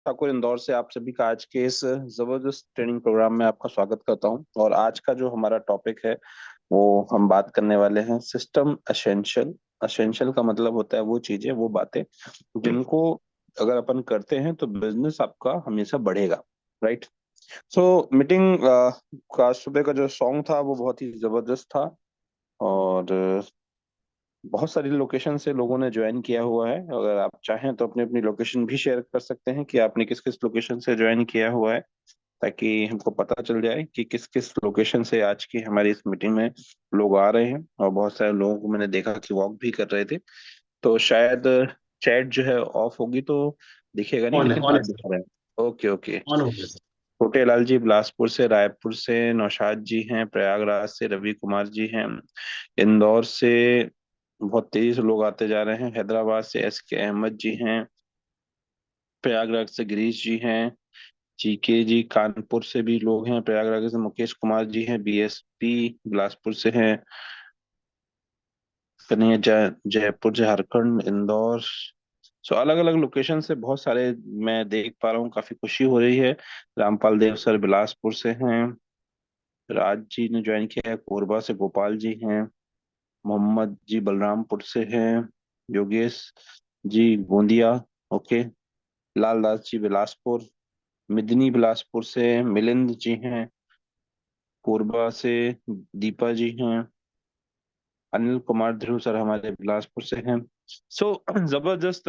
ठाकुर इंदौर से आप सभी का आज के इस जबरदस्त ट्रेनिंग प्रोग्राम में आपका स्वागत करता हूं। और आज का जो हमारा टॉपिक है वो हम बात करने वाले हैं सिस्टम एसेंशियल। एसेंशियल का मतलब होता है वो चीजें, वो बातें जिनको अगर अपन करते हैं तो बिजनेस आपका हमेशा बढ़ेगा। राइट। सो मीटिंग का सुबह का जो सॉन्ग था वो बहुत ही जबरदस्त था। और बहुत सारी लोकेशन से लोगों ने ज्वाइन किया हुआ है। अगर आप चाहें तो अपनी अपनी लोकेशन भी शेयर कर सकते हैं कि आपने किस किस लोकेशन से ज्वाइन किया हुआ है, ताकि हमको पता चल जाए कि किस किस लोकेशन से आज की हमारी इस मीटिंग में लोग आ रहे हैं। और बहुत सारे लोगों को मैंने देखा कि वॉक भी कर रहे थे। तो शायद चैट जो है ऑफ होगी तो दिखेगा नहीं, लेकिन ऑन हाथ है सर। दिखा रहे हैं। Okay okay. ऑन हो गया सर। छोटे लाल जी बिलासपुर से, रायपुर से नौशाद जी हैं, प्रयागराज से रवि कुमार जी हैं, इंदौर से बहुत तेजी से लोग आते जा रहे हैं, हैदराबाद से एस के अहमद जी हैं, प्रयागराज से गिरीश जी हैं, जीके जी, कानपुर से भी लोग हैं, प्रयागराज से मुकेश कुमार जी हैं, बीएसपी बिलासपुर से हैं, कन्हैया जयपुर झारखंड, इंदौर। सो अलग अलग लोकेशन से बहुत सारे मैं देख पा रहा हूँ, काफी खुशी हो रही है। रामपाल देव सर बिलासपुर से हैं, राज जी ने ज्वाइन किया है, कोरबा से गोपाल जी हैं, मोहम्मद जी बलरामपुर से हैं, योगेश जी गोंदिया, ओके, लाल दास जी बिलासपुर, मिदनी बिलासपुर से मिलिंद जी हैं, कोरबा से दीपा जी हैं, अनिल कुमार ध्रुव सर हमारे बिलासपुर से हैं। सो जबरदस्त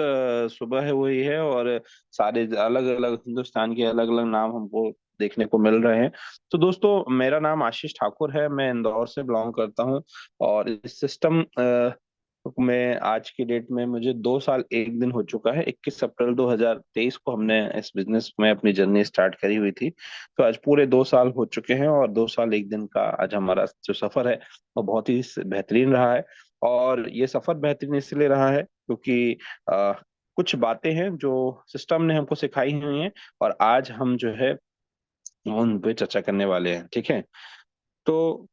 सुबह है वही है। और सारे अलग अलग हिंदुस्तान के अलग अलग नाम हमको देखने को मिल रहे हैं। तो दोस्तों, मेरा नाम आशीष ठाकुर है, मैं इंदौर से बिलोंग करता हूं। और इस सिस्टम में आज की डेट में मुझे 2 साल 1 दिन हो चुका है। 21 अप्रैल 2023 को हमने इस बिजनेस में अपनी जर्नी स्टार्ट करी हुई थी। तो आज पूरे 2 साल हो चुके हैं और 2 साल 1 दिन का आज हमारा जो सफर है वो बहुत ही बेहतरीन रहा है। और ये सफर बेहतरीन इसलिए रहा है क्योंकि कुछ बातें हैं जो सिस्टम ने हमको सिखाई हुई हैं, और आज हम जो है उन पे चर्चा करने वाले हैं। ठीक है। तो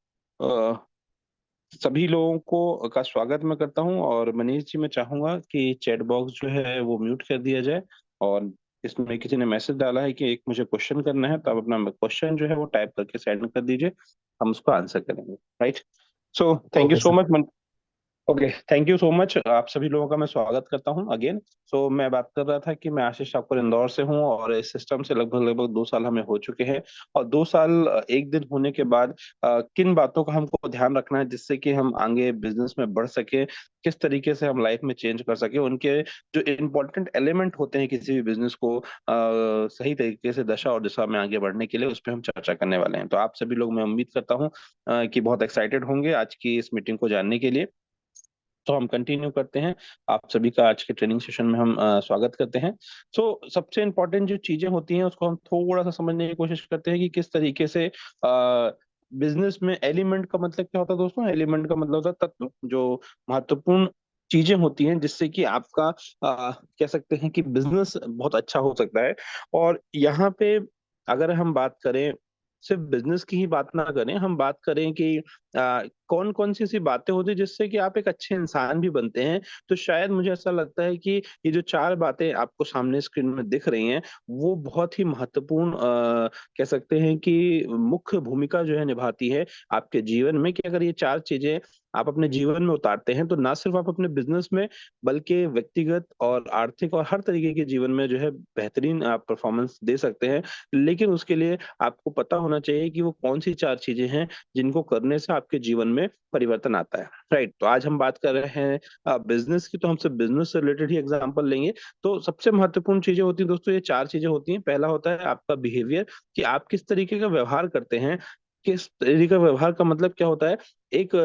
सभी लोगों को का स्वागत मैं करता हूं। और मनीष जी, मैं चाहूंगा कि चैट बॉक्स जो है वो म्यूट कर दिया जाए। और इसमें किसी ने मैसेज डाला है कि एक मुझे क्वेश्चन करना है, तो आप अपना क्वेश्चन जो है वो टाइप करके सेंड कर दीजिए, हम उसको आंसर करेंगे। Right. So thank you okay so sir. Much. Okay, thank you so much. आप सभी लोगों का मैं स्वागत करता हूं अगेन। सो मैं बात कर रहा था कि मैं आशीष ठाकुर इंदौर से हूं, और इस सिस्टम से लगभग लगभग 2 साल हमें हो चुके हैं। और 2 साल 1 दिन होने के बाद किन बातों का हमको ध्यान रखना है जिससे कि हम आगे बिजनेस में बढ़ सके, किस तरीके से हम लाइफ में चेंज कर सके, उनके जो इम्पोर्टेंट एलिमेंट होते हैं किसी भी बिजनेस को सही तरीके से दशा और दिशा में आगे बढ़ने के लिए, उस पर हम चर्चा करने वाले हैं। तो आप सभी लोग, मैं उम्मीद करता हूँ कि बहुत एक्साइटेड होंगे आज की इस मीटिंग को जानने के लिए। तो हम कंटिन्यू करते हैं। आप सभी का आज के ट्रेनिंग सेशन में हम स्वागत करते हैं। सबसे इम्पोर्टेंट जो चीजें होती हैं उसको हम थोड़ा सा समझने की कोशिश करते हैं कि किस तरीके से बिजनेस में एलिमेंट का मतलब क्या होता है। दोस्तों, एलिमेंट का मतलब होता है तत्व, जो महत्वपूर्ण चीजें होती हैं जिससे कि आपका कह सकते हैं कि बिजनेस बहुत अच्छा हो सकता है। और यहाँ पे अगर हम बात करें, सिर्फ बिजनेस की ही बात ना करें, हम बात करें कि कौन कौन सी ऐसी बातें होती है जिससे कि आप एक अच्छे इंसान भी बनते हैं। तो शायद मुझे ऐसा लगता है कि ये जो 4 बातें आपको सामने स्क्रीन में दिख रही हैं वो बहुत ही महत्वपूर्ण कह सकते हैं कि मुख्य भूमिका जो है निभाती है आपके जीवन में। कि अगर ये 4 चीजें आप अपने जीवन में उतारते हैं तो ना सिर्फ आप अपने बिजनेस में, बल्कि व्यक्तिगत और आर्थिक और हर तरीके के जीवन में जो है बेहतरीन आप परफॉर्मेंस दे सकते हैं। लेकिन उसके लिए आपको पता होना चाहिए कि वो कौन सी 4 चीजें हैं जिनको करने से आपके जीवन में परिवर्तन आता है। राइट। तो आज हम बात कर रहे हैं बिजनेस की, तो हम सब बिजनेस से रिलेटेड ही एग्जांपल लेंगे। तो सबसे महत्वपूर्ण चीजें होती हैं दोस्तों, ये 4 चीजें होती हैं। पहला होता है आपका बिहेवियर, कि आप किस तरीके का व्यवहार करते हैं। किस तरीके का व्यवहार का मतलब क्या होता है। एक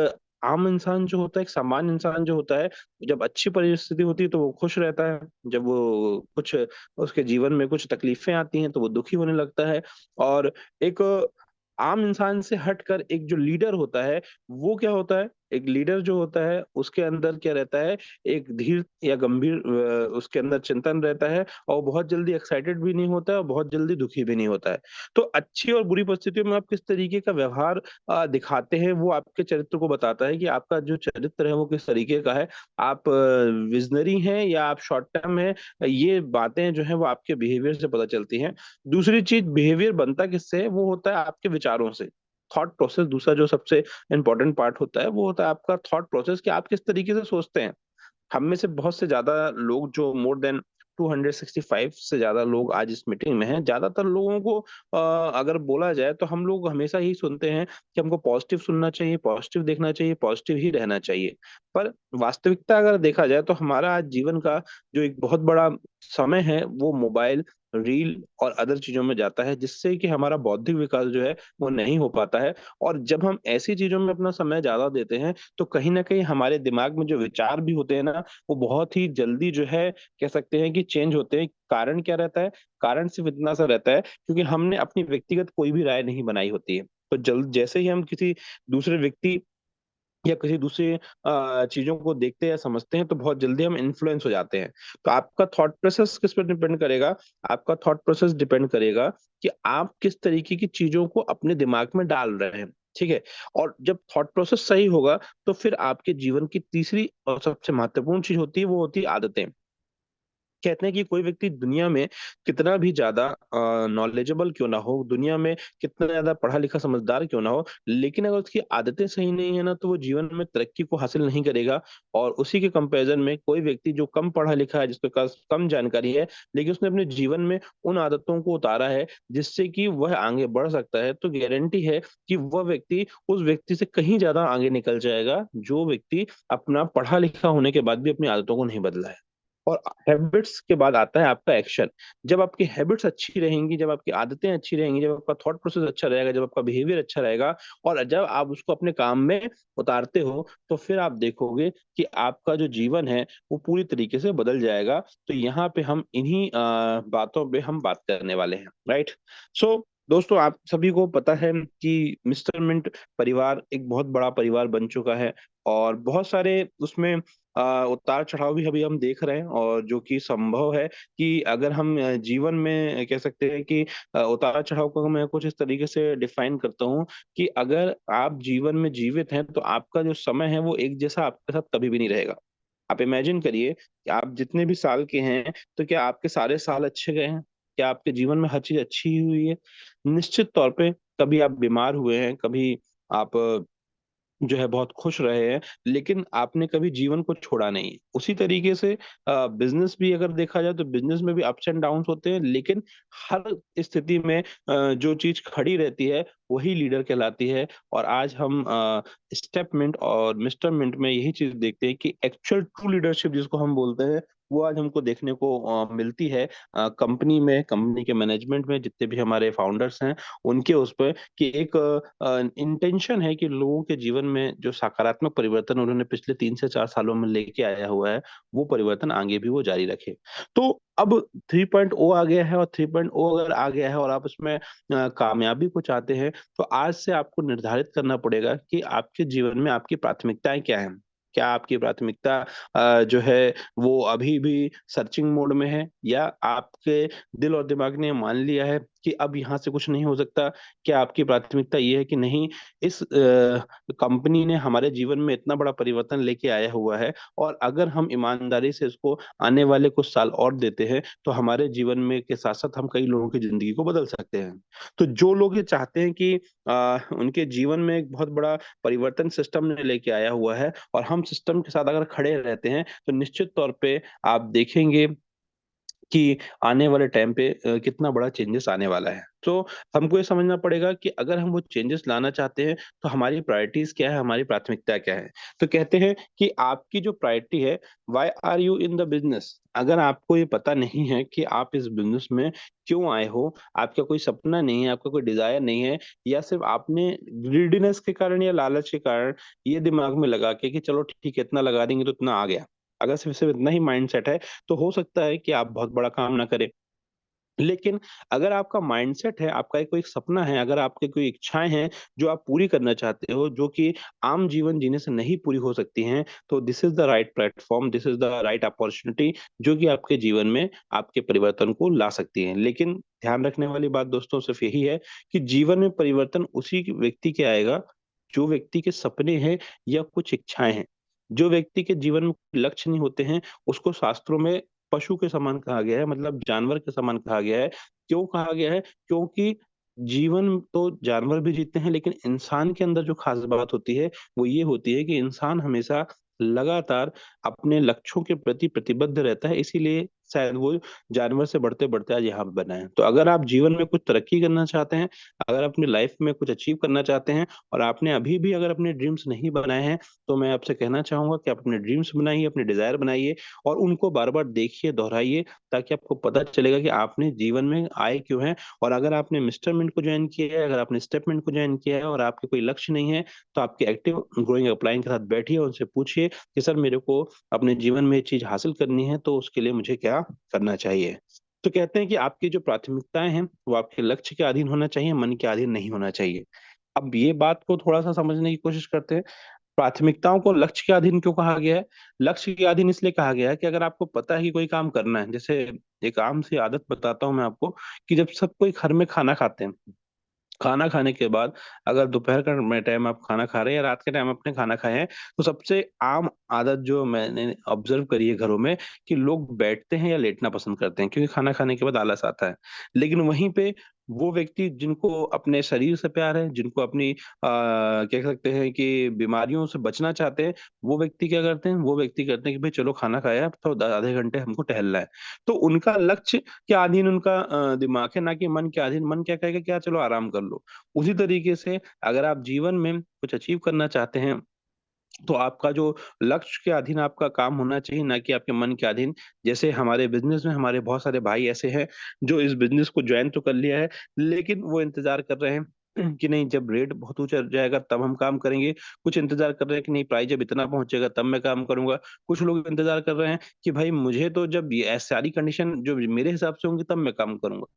आम इंसान जो होता है, एक सामान्य इंसान जो होता है, जब अच्छी परिस्थिति होती है तो वो खुश रहता है, जब वो कुछ उसके जीवन में कुछ तकलीफें आती हैं तो वो दुखी होने लगता है। और एक आम इंसान से हटकर एक जो लीडर होता है वो क्या होता है, एक लीडर जो होता है उसके अंदर क्या रहता है, एक धीर या गंभीर उसके अंदर चिंतन रहता है, और वो बहुत जल्दी एक्साइटेड भी नहीं होता है और बहुत जल्दी दुखी भी नहीं होता है। तो अच्छी और बुरी परिस्थितियों में आप किस तरीके का व्यवहार दिखाते हैं, वो आपके चरित्र को बताता है कि आपका जो चरित्र है वो किस तरीके का है। आप विजनरी हैं या आप शॉर्ट टर्म हैं, ये बातें जो हैं वो आपके बिहेवियर से पता चलती हैं। दूसरी चीज, बिहेवियर बनता किससे है, वो होता है आपके विचारों से। थॉट प्रोसेस दूसरा जो सबसे इंपॉर्टेंट पार्ट होता है, वो होता है आपका थॉट प्रोसेस, कि आप किस तरीके से सोचते हैं। हम में से बहुत से ज्यादा लोग, जो मोर देन 265 से ज्यादा लोग आज इस मीटिंग में हैं, ज्यादातर लोगों को अगर बोला जाए तो हम लोग हमेशा ही सुनते हैं कि हमको पॉजिटिव सुनना चाहिए, पॉजिटिव देखना चाहिए, पॉजिटिव ही रहना चाहिए। पर वास्तविकता अगर देखा जाए तो हमारा आज जीवन का जो एक बहुत बड़ा समय है वो मोबाइल, रील और अदर चीजों में जाता है, जिससे कि हमारा बौद्धिक विकास जो है वो नहीं हो पाता है। और जब हम ऐसी चीजों में अपना समय ज्यादा देते हैं तो कहीं ना कहीं हमारे दिमाग में जो विचार भी होते हैं ना, वो बहुत ही जल्दी जो है, कह सकते हैं कि चेंज होते हैं। कारण क्या रहता है? कारण सिर्फ इतना सा रहता है, क्योंकि हमने अपनी व्यक्तिगत कोई भी राय नहीं बनाई होती है। तो जल्द जैसे ही हम किसी दूसरे व्यक्ति या किसी दूसरे चीजों को देखते हैं या समझते हैं, तो बहुत जल्दी हम इन्फ्लुएंस हो जाते हैं। तो आपका थॉट प्रोसेस किस पर डिपेंड करेगा? आपका थॉट प्रोसेस डिपेंड करेगा कि आप किस तरीके की चीजों को अपने दिमाग में डाल रहे हैं। ठीक है? और जब थॉट प्रोसेस सही होगा, तो फिर आपके जीवन की तीसरी और सबसे महत्वपूर्ण चीज होती है, वो होती है आदतें। कहते हैं कि कोई व्यक्ति दुनिया में कितना भी ज्यादा नॉलेजेबल क्यों ना हो, दुनिया में कितना ज्यादा पढ़ा लिखा समझदार क्यों ना हो, लेकिन अगर उसकी आदतें सही नहीं है ना, तो वो जीवन में तरक्की को हासिल नहीं करेगा। और उसी के कंपैरिजन में कोई व्यक्ति जो कम पढ़ा लिखा है, जिसके पास कम जानकारी है, लेकिन उसने अपने जीवन में उन आदतों को उतारा है जिससे कि वह आगे बढ़ सकता है, तो गारंटी है कि वह व्यक्ति उस व्यक्ति से कहीं ज्यादा आगे निकल जाएगा, जो व्यक्ति अपना पढ़ा लिखा होने के बाद भी अपनी आदतों को नहीं बदला है। और हैबिट्स के बाद आता है आपका एक्शन। जब आपकी हैबिट्स अच्छी रहेंगी, जब आपकी आदतें अच्छी रहेंगी, जब आपका थॉट प्रोसेस अच्छा रहेगा, जब आपका बिहेवियर अच्छा रहेगा, और जब आप उसको अपने काम में उतारते हो, तो फिर आप देखोगे कि आपका जो जीवन है वो पूरी तरीके से बदल जाएगा। तो यहाँ पे हम इन्हीं बातों पे हम बात करने वाले हैं, राइट? सो दोस्तों, आप सभी को पता है कि मिस्टर मिंट परिवार एक बहुत बड़ा परिवार बन चुका है, और बहुत सारे उसमें उतार चढ़ाव भी अभी हम देख रहे हैं, और जो कि संभव है कि अगर हम जीवन में कह सकते हैं कि उतार चढ़ाव को मैं कुछ इस तरीके से डिफाइन करता हूँ कि अगर आप जीवन में जीवित हैं, तो आपका जो समय है वो एक जैसा आपके साथ कभी भी नहीं रहेगा। आप इमेजिन करिए कि आप जितने भी साल के हैं, तो क्या आपके सारे साल अच्छे गए हैं? क्या आपके जीवन में हर चीज अच्छी ही हुई है? निश्चित तौर पे कभी आप बीमार हुए हैं, कभी आप जो है बहुत खुश रहे हैं, लेकिन आपने कभी जीवन को छोड़ा नहीं। उसी तरीके से बिज़नेस भी अगर देखा जाए, तो बिज़नेस में भी अप्स एंड डाउन्स होते हैं, लेकिन हर स्थिति में जो चीज़ खड़ी रहती है, वही लीडर कहलाती है। और आज हम स्टेप मिंट और मिस्टर मिंट में यही चीज़ देखते हैं कि एक्चुअल ट्रू लीडरशिप जिसको हम बोलते हैं, वो आज हमको देखने को मिलती है कंपनी में, कंपनी के मैनेजमेंट में, जितने भी हमारे फाउंडर्स हैं, उनके उस पे, कि एक इंटेंशन है कि लोगों के जीवन में जो सकारात्मक परिवर्तन उन्होंने पिछले 3 से 4 सालों में लेके आया हुआ है, वो परिवर्तन आगे भी वो जारी रखे। तो अब 3.0 आ गया है, और 3.0 अगर आ गया है और आप उसमें कामयाबी को चाहते हैं, तो आज से आपको निर्धारित करना पड़ेगा कि आपके जीवन में आपकी प्राथमिकताएँ क्या हैं? क्या आपकी प्राथमिकता जो है वो अभी भी सर्चिंग मोड में है, या आपके दिल और दिमाग ने मान लिया है कि अब यहाँ से कुछ नहीं हो सकता? क्या आपकी प्राथमिकता ये है कि नहीं, इस कंपनी ने हमारे जीवन में इतना बड़ा परिवर्तन लेके आया हुआ है, और अगर हम ईमानदारी से इसको आने वाले कुछ साल और देते हैं, तो हमारे जीवन में के साथ-साथ हम कई लोगों की ज़िंदगी को बदल सकते हैं। तो जो लोग ये चाहते हैं कि उनके जीवन में एक बहुत बड़ा परिवर्तन सिस्टम ने लेके आया हुआ है, और हम सिस्टम के साथ अगर खड़े रहते हैं, तो निश्चित तौर पे आप देखेंगे कि आने वाले टाइम पे कितना बड़ा चेंजेस आने वाला है। तो हमको ये समझना पड़ेगा कि अगर हम वो चेंजेस लाना चाहते हैं, तो हमारी प्रायोरिटीज़ क्या है, हमारी प्राथमिकता क्या है? तो कहते हैं कि आपकी जो प्रायोरिटी है, why are you in the business? अगर आपको ये पता नहीं है कि आप इस बिज़नेस में क्यों आए हो, आपका कोई सपना नहीं है, आपका कोई डिज़ायर नहीं है, या सिर्फ़ आपने ग्रीडीनेस के कारण या लालच के कारण ये दिमाग में लगा के कि चलो ठीक है, इतना लगा देंगे तो इतना आ गया। अगर सिर्फ़ सिर्फ़ इतना ही माइंडसेट है, तो हो सकता है कि आप बहुत बड़ा काम ना करें। लेकिन अगर आपका माइंडसेट है, आपका एक कोई सपना है, अगर आपकी कोई इच्छाएँ हैं, जो आप पूरी करना चाहते हो, जो कि आम जीवन जीने से नहीं पूरी हो सकती हैं, तो this is the right platform, this is the right opportunity जो कि आपके जीवन में आपके परिवर्तन को ला सकती है। लेकिन ध्यान रखने वाली बात दोस्तों सिर्फ़ यही है कि जीवन में परिवर्तन उसी व्यक्ति के आएगा, जो व्यक्ति के सपने हैं या कुछ इच्छाएँ हैं। जो व्यक्ति के जीवन में लक्ष्य नहीं होते हैं, उसको शास्त्रों में पशु के समान कहा गया है, मतलब जानवर के समान कहा गया है। क्यों कहा गया है? क्योंकि जीवन तो जानवर भी जीते हैं, लेकिन इंसान के अंदर जो ख़ास बात होती है, वो ये होती है कि इंसान हमेशा लगातार अपने लक्ष्यों के प्रति प्रतिबद्ध रहता है, इसीलिए शायद वो जानवर से बढ़ते-बढ़ते आज यहाँ पे बना है। तो अगर आप जीवन में कुछ तरक्की करना चाहते हैं, अगर अपनी लाइफ़ में कुछ अचीव करना चाहते हैं और आपने अभी भी अगर अपने ड्रीम्स नहीं बनाए हैं, तो मैं आपसे कहना चाहूँगा कि आप अपने ड्रीम्स बनाइए, अपने डिज़ायर बनाइए और उनको बार-बार देखिए, दोहराइए ताकि आपको पता चलेगा कि आपने जीवन में आए क्यों हैं और अगर आपने मिस्टर मिंट को जॉइन किया है, अगर आपने स्टेपमिंट को जॉइन किया है और आपके कोई लक्ष्य नहीं है, तो आपके एक्टिव ग्रोइंग अपलाइन के साथ बैठिए, उनसे पूछिए कि सर मेरे को अपने जीवन में ये चीज़ हासिल करनी है, तो उसके लिए मुझे क्या करना चाहिए? तो कहते हैं कि आपकी जो प्राथमिकताएँ हैं, वो आपके लक्ष्य के अधीन होना चाहिए, मन के अधीन नहीं होना चाहिए। अब ये बात को थोड़ा-सा समझने की कोशिश करते हैं। प्राथमिकताओं को लक्ष्य के अधीन क्यों कहा गया है? लक्ष्य के अधीन इसलिए कहा गया है कि अगर आपको पता है कि कोई काम करना है, जैसे एक आम सी आदत बताता हूँ मैं आपको कि जब सब कोई घर में खाना खाते हैं, खाना खाने के बाद अगर दोपहर का में टाइम आप खाना खा रहे हैं या रात के टाइम आपने खाना खाया है, तो सबसे आम आदत जो मैंने ऑब्ज़र्व करी है घरों में कि लोग बैठते हैं या लेटना पसंद करते हैं क्योंकि खाना खाने के बाद आलस आता है। लेकिन वहीं पे वो व्यक्ति जिनको अपने शरीर से प्यार है, जिनको अपनी कह सकते हैं कि बीमारियों से बचना चाहते हैं, वो व्यक्ति क्या करते हैं? वो व्यक्ति करते हैं कि भई चलो खाना खाया है, अब तो आधे घंटे हमको टहलना है। तो उनका लक्ष्य के अधीन उनका दिमाग है, ना कि मन के अधीन। मन क्या कहेगा कि यार चलो आराम कर लो। उसी तरीके से अगर आप जीवन में कुछ अचीव करना चाहते हैं, तो आपका जो लक्ष्य के अधीन आपका काम होना चाहिए, ना कि आपके मन के अधीन। जैसे हमारे बिज़नेस में हमारे बहुत सारे भाई ऐसे हैं, जो इस बिज़नेस को जॉइन तो कर लिया है, लेकिन वो इंतज़ार कर रहे हैं कि नहीं जब रेट बहुत ऊँचा जाएगा तब हम काम करेंगे। कुछ इंतज़ार कर रहे हैं कि नहीं प्राइस जब इतना पहुँचेगा तब मैं काम करूँगा। कुछ लोग इंतज़ार कर रहे हैं कि भाई मुझे तो जब ये सारी कंडीशन जो मेरे हिसाब से होंगी तब मैं काम करूँगा।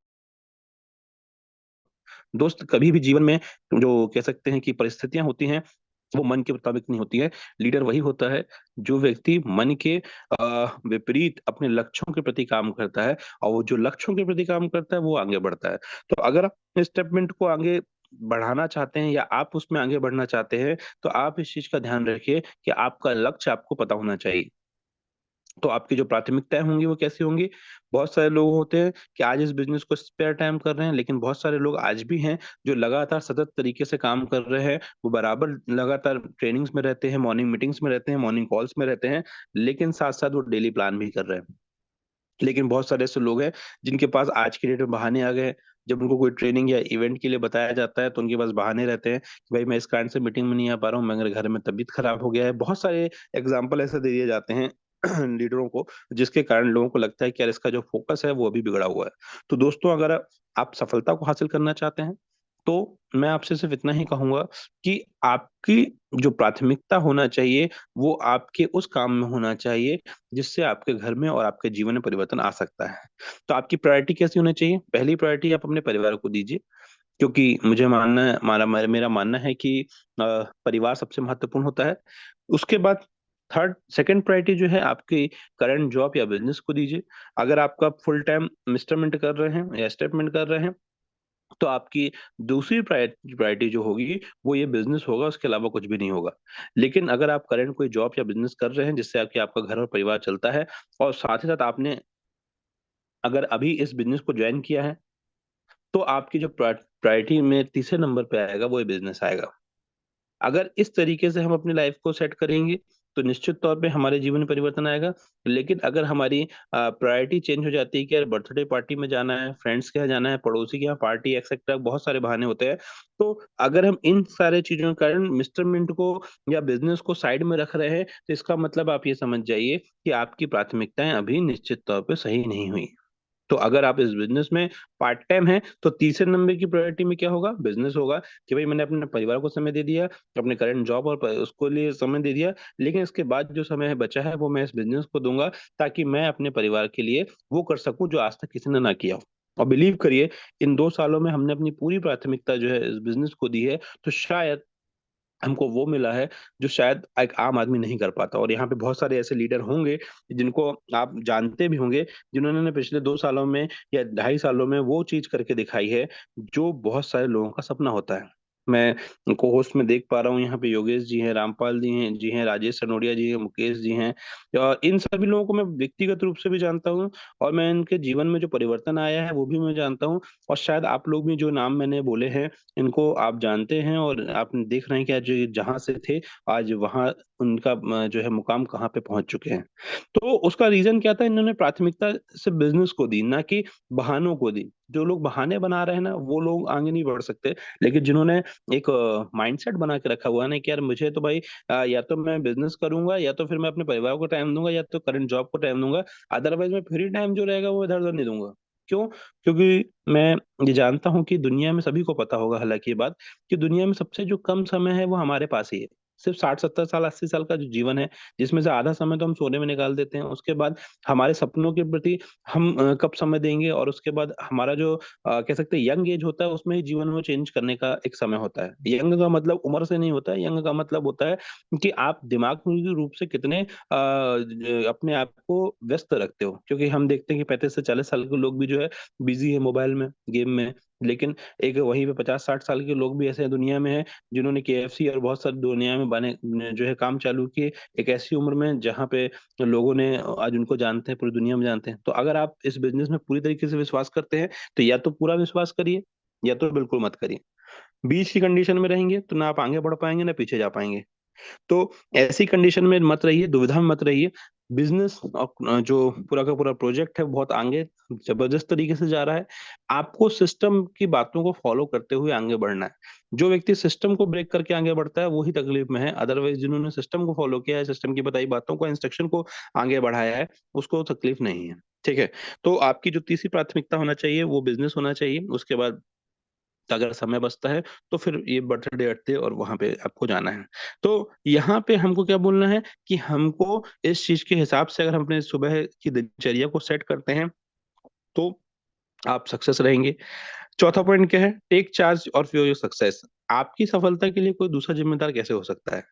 दोस्त कभी भी जीवन में जो कह सकते हैं कि परिस्थितियाँ होती हैं, वो मन के मुताबिक नहीं होती है। लीडर वही होता है जो व्यक्ति मन के विपरीत अपने लक्ष्यों के प्रति काम करता है और वो जो लक्ष्यों के प्रति काम करता है वो आगे बढ़ता है। तो अगर आप स्टेटमेंट को आगे बढ़ाना चाहते हैं या आप उसमें आगे बढ़ना चाहते हैं, तो आप इस चीज़ का ध्यान रखिए कि आपका लक्ष्य आपको पता होना चाहिए। तो आपकी जो प्राथमिकताएँ होंगी वो कैसी होंगी? बहुत सारे लोग होते हैं कि आज इस बिज़नेस को स्पेयर टाइम कर रहे हैं, लेकिन बहुत सारे लोग आज भी हैं जो लगातार सतत तरीके से काम कर रहे हैं। वो बराबर लगातार ट्रेनिंग्स में रहते हैं, मॉर्निंग मीटिंग्स में रहते हैं, मॉर्निंग कॉल्स में रहते हैं, लेकिन साथ-साथ वो डेली प्लान भी कर रहे हैं। लेकिन बहुत सारे ऐसे लोग हैं जिनके पास आज की डेट में बहाने आ गए हैं। जब उनको कोई ट्रेनिंग या इवेंट के लिए बताया जाता है, तो उनके पास बहाने रहते हैं कि भाई मैं इस कारण से मीटिंग में नहीं आ पा रहा हूँ, मेरे घर में तबीयत खराब हो गया है। बहुत सारे एग्ज़ाम्पल ऐसे दे दिए जाते हैं लीडरों को, जिसके कारण लोगों को लगता है कि यार इसका जो फ़ोकस है वो अभी बिगड़ा हुआ है। तो दोस्तों अगर आप सफलता को हासिल करना चाहते हैं, तो मैं आपसे सिर्फ़ इतना ही कहूँगा कि आपकी जो प्राथमिकता होना चाहिए, वो आपके उस काम में होना चाहिए जिससे आपके घर में और आपके जीवन में परिवर्तन आ सकता है। तो आपकी प्रायोरिटी कैसी होनी चाहिए? पहली प्रायोरिटी आप अपने परिवार को दीजिए, क्योंकि मुझे मानना है मेरा मानना है कि परिवार सबसे महत्वपूर्ण होता है। उसके बाद सेकंड प्रायोरिटी जो है आपकी करंट जॉब या बिज़नेस को दीजिए। अगर आपका फुल टाइम मिस्टरमेंट कर रहे हैं या स्टेटमेंट कर रहे हैं, तो आपकी दूसरी प्रायोरिटी जो होगी, वो ये बिज़नेस होगा, उसके अलावा कुछ भी नहीं होगा। लेकिन अगर आप करंट कोई जॉब या बिज़नेस कर रहे हैं, जिससे आपके आपका घर और परिवार चलता है और साथ ही साथ आपने अगर अभी इस बिज़नेस को जॉइन किया है, तो आपकी जो प्रायोरिटी में तीसरे नंबर पे आएगा, वो ये बिज़नेस आएगा। अगर इस तरीके से हम अपनी लाइफ़ को सेट करेंगे, तो निश्चित तौर पे हमारे जीवन में परिवर्तन आएगा। लेकिन अगर हमारी प्रायोरिटी चेंज हो जाती है कि यार बर्थडे पार्टी में जाना है, फ्रेंड्स के यहाँ जाना है, पड़ोसी के यहाँ पार्टी एक्सेट्रा बहुत सारे बहाने होते हैं। तो अगर हम इन सारे चीज़ों के कारण मिस्टर मिंट को या बिज़नेस को साइड में रख रहे हैं, तो इसका मतलब आप ये समझ जाइए कि आपकी प्राथमिकताएँ अभी निश्चित तौर पे सही नहीं हुई। तो अगर आप इस बिज़नेस में पार्ट टाइम हैं, तो तीसरे नंबर की प्रायोरिटी में क्या होगा? बिज़नेस होगा कि भई मैंने अपने परिवार को समय दे दिया, अपने करंट जॉब और प उसको लिए समय दे दिया, लेकिन इसके बाद जो समय है बचा है, वो मैं इस बिज़नेस को दूँगा, ताकि मैं अपने परिवार के लिए वो कर सकूँ, जो आज तक किसी ने ना किया हो। और बिलीव करिए, इन 2 सालों में हमने अपनी पूरी प्राथमिकता जो है इस बिजनेस को दी है, तो शायद हमको वो मिला है जो शायद एक आम आदमी नहीं कर पाता। और यहाँ पे बहुत सारे ऐसे लीडर होंगे जिनको आप जानते भी होंगे, जिन्होंने पिछले 2 सालों में या 2.5 सालों में वो चीज करके दिखाई है जो बहुत सारे लोगों का सपना होता है। मैं को होस्ट में देख पा रहा हूँ, यहाँ पे योगेश जी हैं, रामपाल जी हैं, राजेश सनोडिया जी हैं, मुकेश जी हैं। और इन सभी लोगों को मैं व्यक्तिगत रूप से भी जानता हूँ, और मैं इनके जीवन में जो परिवर्तन आया है वो भी मैं जानता हूँ। और शायद आप लोग भी जो नाम मैंने बोले हैं, इनको आप जानते हैं, और आप देख रहे हैं कि आज ये जहाँ से थे, आज वहाँ उनका जो है मुकाम कहाँ पे पहुँच चुके हैं। तो उसका रीज़न क्या था, इन्होंने प्राथमिकता सिर्फ़ बिज़नेस को दी, ना कि बहानों को दी। जो लोग बहाने बना रहे हैं ना, वो लोग आगे नहीं बढ़ सकते। लेकिन जिन्होंने एक माइंडसेट बना के रखा हुआ है ना कि यार मुझे तो भाई या तो मैं बिज़नेस करूँगा, या तो फिर मैं अपने परिवार को टाइम दूँगा, या तो करंट जॉब को टाइम दूँगा। अदरवाइज़ मैं फ्री टाइम जो रहेगा वो इधर-उधर नहीं दूँगा। क्यों? क्योंकि मैं ये जानता हूँ कि दुनिया में सभी को पता होगा हालाँकि ये बात, कि दुनिया में सबसे जो कम समय है वो हमारे पास ही है। सिर्फ़ 60-70 साल, 80 साल का जो जीवन है, जिसमें से आधा समय तो हम सोने में निकाल देते हैं। उसके बाद हमारे सपनों के प्रति हम कब समय देंगे, और उसके बाद हमारा जो कह सकते हैं यंग एज होता है, उसमें ही जीवन में चेंज करने का एक समय होता है। यंग का मतलब उम्र से नहीं होता है, यंग का मतलब होता है कि आप दिमागी रूप से कितने अपने आप को व्यस्त रखते हो। क्योंकि हम देखते हैं कि 35 से 40 साल के लोग भी जो है बिज़ी है मोबाइल में, गेम में। लेकिन एक वहीं पे 50-60 साल के लोग भी ऐसे दुनिया में हैं, जिन्होंने केएफसी और बहुत सारी दुनिया में बने न जो है काम चालू किए, एक ऐसी उम्र में जहाँ पे लोगों ने आज उनको जानते हैं, पूरी दुनिया में जानते हैं। तो अगर आप इस बिज़नेस में पूरी तरीके से विश्वास करते हैं, तो या तो पूरा विश्वास करिए, या तो बिल्कुल मत करिए। बीच की कंडीशन में रहेंगे, तो ना आप आगे बढ़ पाएँगे, ना पीछे जा पाएँगे। तो ऐसी कंडीशन में मत रहिए, दुविधा में मत रहिए। बिज़नेस जो पूरा का पूरा प्रोजेक्ट है, वो बहुत आगे ज़बरदस्त तरीके से जा रहा है। आपको सिस्टम की बातों को फ़ॉलो करते हुए आगे बढ़ना है। जो व्यक्ति सिस्टम को ब्रेक करके आगे बढ़ता है, वो ही तकलीफ में है। अदरवाइज़ जिन्होंने सिस्टम को फ़ॉलो किया है, सिस्टम की बताई बातों को, इंस्ट्रक्शन को आगे बढ़ाया है, उसको तकलीफ नहीं है। ठीक है? तो आपकी जो तीसरी प्राथमिकता होना चाहिए, वो बिज़नेस होना चाहिए। उसके बाद अगर समय बचता है, तो फिर ये बर्थडे अड्डे और वहाँ पे आपको जाना है। तो यहाँ पे हमको क्या बोलना है कि हमको इस चीज़ के हिसाब से अगर हम अपने सुबह की दिनचर्या को सेट करते हैं, तो आप सक्सेस रहेंगे। चौथा पॉइंट क्या है? टेक चार्ज और फॉर योर सक्सेस। आपकी सफलता के लिए कोई दूसरा ज़िम्मेदार कैसे हो सकता है?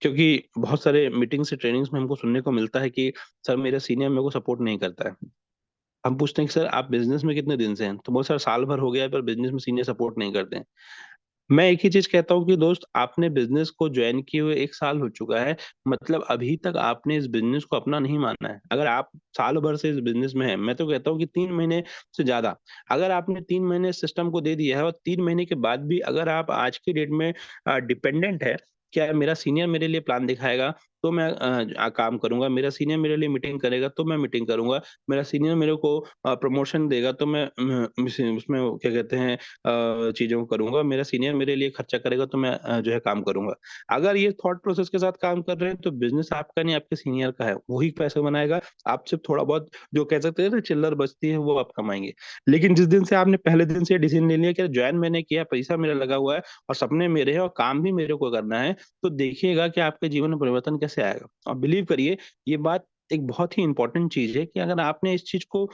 क्योंकि बहुत सारे मीटिंग्स से ट्रेनिंग्स में हमको सुनने को मिलता है कि सर मेरा सीनियर मेरे को सपोर्ट नहीं करता है। हम पूछते हैं कि सर आप बिज़नेस में कितने दिन से हैं? तो बोले सर साल भर हो गया है, पर बिज़नेस में सीनियर सपोर्ट नहीं करते हैं। मैं एक ही चीज़ कहता हूँ कि दोस्त, आपने बिज़नेस को जॉइन किए हुए 1 साल हो चुका है, मतलब अभी तक आपने इस बिज़नेस को अपना नहीं माना है। अगर आप साल भर से इस बिज़नेस में हैं, मैं तो कहता हूँ कि 3 महीने से ज़्यादा, अगर आपने 3 महीने इस सिस्टम को दे दिया है, और 3 महीने के बाद भी अगर आप आज की डेट में डिपेंडेंट है, क्या मेरा सीनियर मेरे लिए प्लान दिखाएगा, तो मैं काम करूँगा, मेरा सीनियर मेरे लिए मीटिंग करेगा, तो मैं मीटिंग करूँगा, मेरा सीनियर मेरे को प्रमोशन देगा, तो मैं उसमें वो क्या कहते हैं चीज़ों को करूँगा, मेरा सीनियर मेरे लिए खर्चा करेगा, तो मैं जो है काम करूँगा। अगर ये थॉट प्रोसेस के साथ काम कर रहे हैं, तो बिज़नेस आपका नहीं, आपके सीनियर का है। वही पैसा बनाएगा, आप सिर्फ़ थोड़ा बहुत जो कह सकते हैं ना चिल्लर बचती है, वो आप कमाएँगे। लेकिन जिस दिन से आपने पहले दिन से ये डिसीज़न ले लिया कि जॉइन मैंने किया, पैसा मेरा लगा हुआ है, और सपने मेरे हैं, और काम भी मेरे को करना है, तो देखिएगा कि आपके जीवन में परिवर्तन कैसे आएगा। और बिलीव करिए, ये बात एक बहुत ही इम्पोर्टेंट चीज़ है कि अगर आपने इस चीज़ को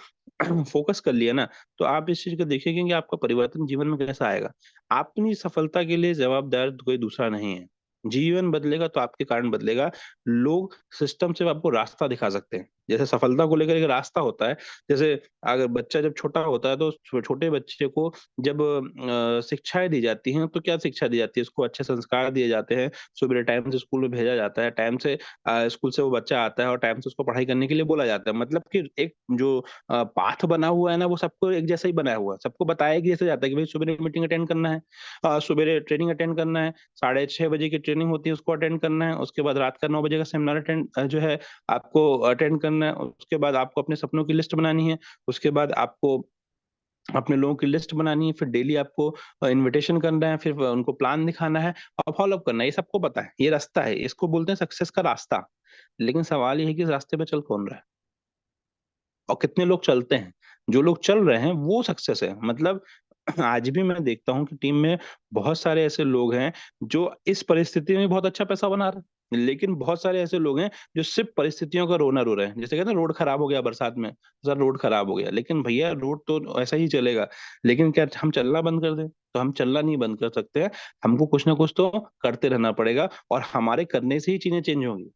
फ़ोकस कर लिया ना, तो आप इस चीज़ को देखेंगे कि आपका परिवर्तन जीवन में कैसा आएगा। अपनी सफलता के लिए जवाबदार कोई दूसरा नहीं है। जीवन बदलेगा तो आपके कारण बदलेगा। लोग सिस्टम से आपको रास्ता दिखा सकते हैं। जैसे सफलता को लेकर एक रास्ता होता है, जैसे अगर बच्चा जब छोटा होता है, तो छोटे बच्चे को जब शिक्षाएँ दी जाती हैं, तो क्या शिक्षा दी जाती है? उसको अच्छे संस्कार दिए जाते हैं, सवेरे टाइम से स्कूल में भेजा जाता है, टाइम से स्कूल से वो बच्चा आता है, और टाइम से उसको पढ़ाई करने के लिए बोला जाता है। मतलब कि एक जो पाथ बना हुआ है ना, वो सबको एक जैसा ही बनाया हुआ है। सबको बताया कि जैसे जाता है कि भाई सुबेरे मीटिंग अटेंड करना है, सुबेरे ट्रेनिंग अटेंड करना है, 6:30 बजे की ट्रेनिंग होती है, उसको अटेंड करना है। उसके बाद रात का 9 बजे का सेमिनार जो है आपको अटेंड करना है। उसके बाद आपको अपने सपनों की लिस्ट बनानी है। उसके बाद आपको अपने लोगों की लिस्ट बनानी है, फिर डेली आपको इन्विटेशन करना है, फिर उनको प्लान दिखाना है और फ़ॉलो अप करना है। ये सबको पता है, ये रास्ता है, इसको बोलते हैं सक्सेस का रास्ता। लेकिन सवाल ये है कि इस रास्ते पे चल कौन रहा है? और कितने लोग चलते हैं? जो लोग चल रहे हैं वो सक्सेस है। मतलब आज भी मैं देखता हूँ कि टीम में बहुत सारे ऐसे लोग हैं जो इस परिस्थिति में बहुत अच्छा पैसा बना रहे हैं। लेकिन बहुत सारे ऐसे लोग हैं जो सिर्फ परिस्थितियों का रोना रो रहे हैं। जैसे कहते हैं रोड खराब हो गया बरसात में, सर रोड खराब हो गया, लेकिन भैया रोड तो ऐसा ही चलेगा, लेकिन क्या हम चलना बंद कर दें? तो हम चलना नहीं बंद कर सकते हैं। हमको कुछ ना कुछ तो करते रहना पड़ेगा, और हमारे करने से ही चीजें चेंज होंगी।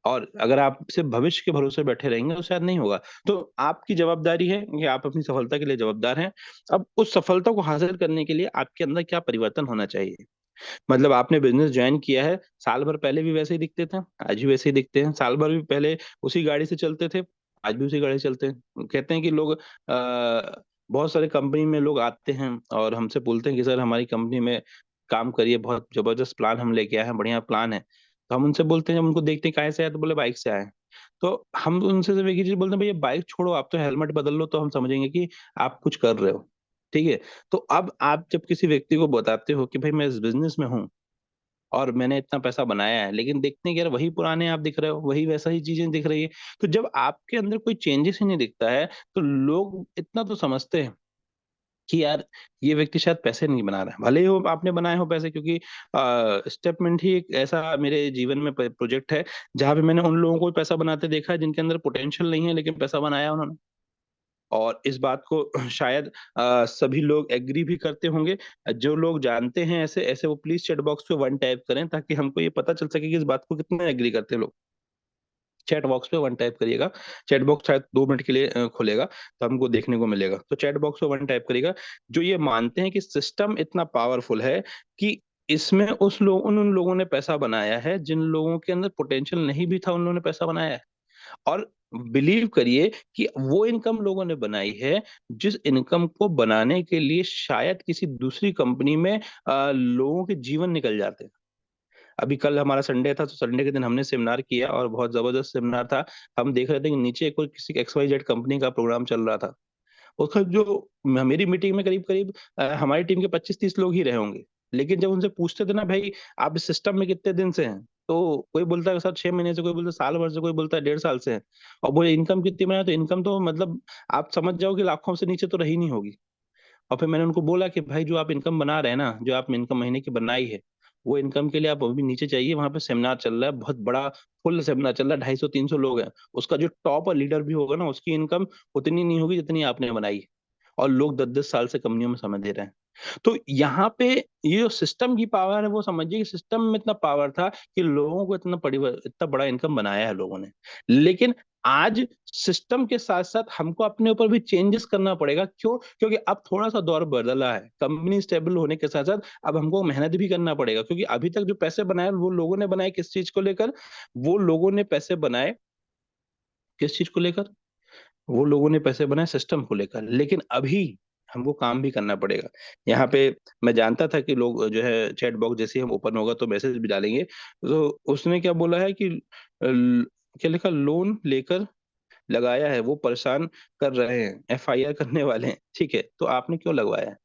और अगर आप सिर्फ भविष्य के भरोसे बैठे रहेंगे तो शायद नहीं होगा। तो आपकी जवाबदारी है कि आप अपनी सफलता के लिए जवाबदार हैं। अब उस सफलता को हासिल करने के लिए आपके अंदर क्या परिवर्तन होना चाहिए? मतलब आपने बिजनेस ज्वाइन किया है, साल भर पहले भी वैसे ही दिखते थे, आज भी वैसे ही दिखते हैं। साल भर भी पहले उसी गाड़ी से चलते थे, आज भी उसी गाड़ी से चलते हैं। कहते हैं कि लोग बहुत सारे कंपनी में लोग आते हैं और हमसे बोलते हैं कि सर हमारी कंपनी में काम करिए, बहुत जबरदस्त प्लान हम लेके आए हैं, बढ़िया प्लान है। तो हम उनसे बोलते हैं, जब उनको देखते हैं काहे से आए, तो बोले बाइक से आए हैं। तो हम उनसे सिर्फ एक ही चीज बोलते हैं, भैया बाइक छोड़ो, आप तो हेलमेट बदल लो, तो हम समझेंगे कि आप कुछ कर रहे हो। ठीक है। तो अब आप जब किसी व्यक्ति को बताते हो कि भाई मैं इस बिजनेस में हूँ और मैंने इतना पैसा बनाया है, लेकिन देखते हैं कि यार वही पुराने आप दिख रहे हो, वही वैसा ही चीजें दिख रही है। तो जब आपके अंदर कोई चेंजेस ही नहीं दिखता है, तो लोग इतना तो समझते हैं कि यार ये व्यक्ति शायद पैसे नहीं बना रहा है। भले ही हो आपने बनाए हो पैसे, क्योंकि स्टेपमेंट ही एक ऐसा मेरे जीवन में प्रोजेक्ट है जहां पे मैंने उन लोगों को भी पैसा बनाते देखा है जिनके अंदर पोटेंशियल नहीं है, लेकिन पैसा बनाया उन्होंने। और इस बात को शायद सभी लोग एग्री भी करते होंगे। जो लोग जानते हैं ऐसे ऐसे, वो प्लीज चैट बॉक्स पे वन टाइप करें, ताकि हमको ये पता चल सके कि इस बात को कितना एग्री करते हैं लोग। चैट बॉक्स पे वन टाइप करिएगा। चैट बॉक्स शायद 2 मिनट के लिए खुलेगा, तो हमको देखने को मिलेगा। तो चैट बॉक्स पे वन टाइप करिएगा जो ये मानते हैं कि सिस्टम इतना पावरफुल है कि इसमें उन लोगों ने पैसा बनाया है जिन लोगों के अंदर पोटेंशियल नहीं भी था, उन लोगों ने पैसा बनाया है। और बिलीव करिए कि वो इनकम लोगों ने बनाई है जिस इनकम को बनाने के लिए शायद किसी दूसरी कंपनी में लोगों के जीवन निकल जाते हैं। अभी कल हमारा संडे था, तो संडे के दिन हमने सेमिनार किया और बहुत जबरदस्त सेमिनार था। हम देख रहे थे कि नीचे कोई किसी XYZ कंपनी का प्रोग्राम चल रहा था। उसका जो मेरी मीटिंग में करीब करीब हमारी टीम के 25-30 लोग ही रहे होंगे। लेकिन जब उनसे पूछते थे ना, भाई आप इस सिस्टम में कितने दिन से हैं, तो कोई बोलता है सर 6 महीने से, कोई बोलता है साल भर से, कोई बोलता है 1.5 साल से है। और बोले इनकम कितनी बनाए, तो इनकम तो मतलब आप समझ जाओ कि लाखों से नीचे तो रही नहीं होगी। और फिर मैंने उनको बोला कि भाई जो आप इनकम बना रहे हैं ना, जो आप इनकम महीने की बनाई है, वो इनकम के लिए आप अभी नीचे चाहिए। वहां पे सेमिनार चल रहा है, बहुत बड़ा फुल सेमिनार चल रहा है, 250-300 लोग हैं। उसका जो टॉप और लीडर भी होगा ना, उसकी इनकम उतनी नहीं होगी जितनी आपने बनाई है। और लोग 10-10 साल से कंपनियों में समय दे रहे हैं। तो यहाँ पे ये जो सिस्टम की पावर है, वो समझिए कि सिस्टम में इतना पावर था कि लोगों को इतना बड़ा इनकम बनाया है लोगों ने। लेकिन आज सिस्टम के साथ साथ हमको अपने ऊपर भी चेंजेस करना पड़ेगा। क्यों? क्योंकि अब थोड़ा सा दौर बदला है, कंपनी स्टेबल होने के साथ साथ अब हमको मेहनत भी करना पड़ेगा। क्योंकि अभी तक जो पैसे बनाए वो लोगों ने बनाए किस चीज को लेकर? वो लोगों ने पैसे बनाए किस चीज को लेकर? वो लोगों ने पैसे बनाए सिस्टम को लेकर। लेकिन अभी हमको काम भी करना पड़ेगा। यहाँ पे मैं जानता था कि लोग जो है चैट बॉक्स जैसे ही हम ओपन होगा तो मैसेज भी डालेंगे। तो उसने क्या बोला है कि क्या लिखा, लोन लेकर लगाया है, वो परेशान कर रहे हैं, FIR करने वाले हैं। ठीक है, तो आपने क्यों लगवाया है?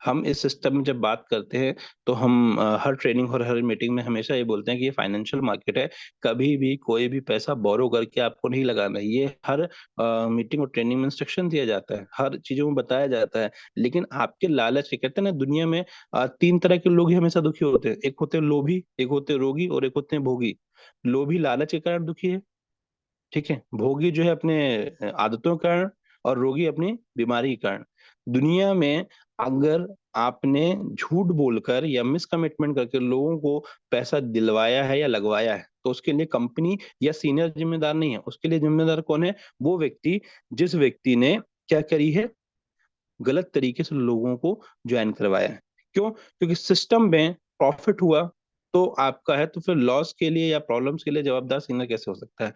हम इस सिस्टम में जब बात करते हैं, तो हम हर ट्रेनिंग और हर मीटिंग में हमेशा ये बोलते हैं कि ये फाइनेंशियल मार्केट है। कभी भी कोई भी पैसा बोरो करके आपको नहीं लगाना है। ये हर मीटिंग और ट्रेनिंग में इंस्ट्रक्शन दिया जाता है, हर चीजों में बताया जाता है। लेकिन आपके लालच के, कहते हैं ना दुनिया में 3 तरह के लोग ही हमेशा दुखी होते हैं। एक होते हैं लोभी, एक होते हैं रोगी, और एक होते हैं भोगी। लोभी लालच के कारण दुखी है। ठीक है। भोगी जो है अपने आदतों के कारण, और रोगी अपनी बीमारी के कारण। दुनिया में अगर आपने झूठ बोलकर या मिसकमिटमेंट करके लोगों को पैसा दिलवाया है या लगवाया है, तो उसके लिए कंपनी या सीनियर जिम्मेदार नहीं है। उसके लिए जिम्मेदार कौन है? वो व्यक्ति जिस व्यक्ति ने क्या करी है, गलत तरीके से लोगों को ज्वाइन करवाया है। क्यों? क्योंकि सिस्टम में प्रॉफिट हुआ तो आपका है, तो फिर लॉस के लिए या प्रॉब्लम्स के लिए जवाबदार सीनियर कैसे हो सकता है?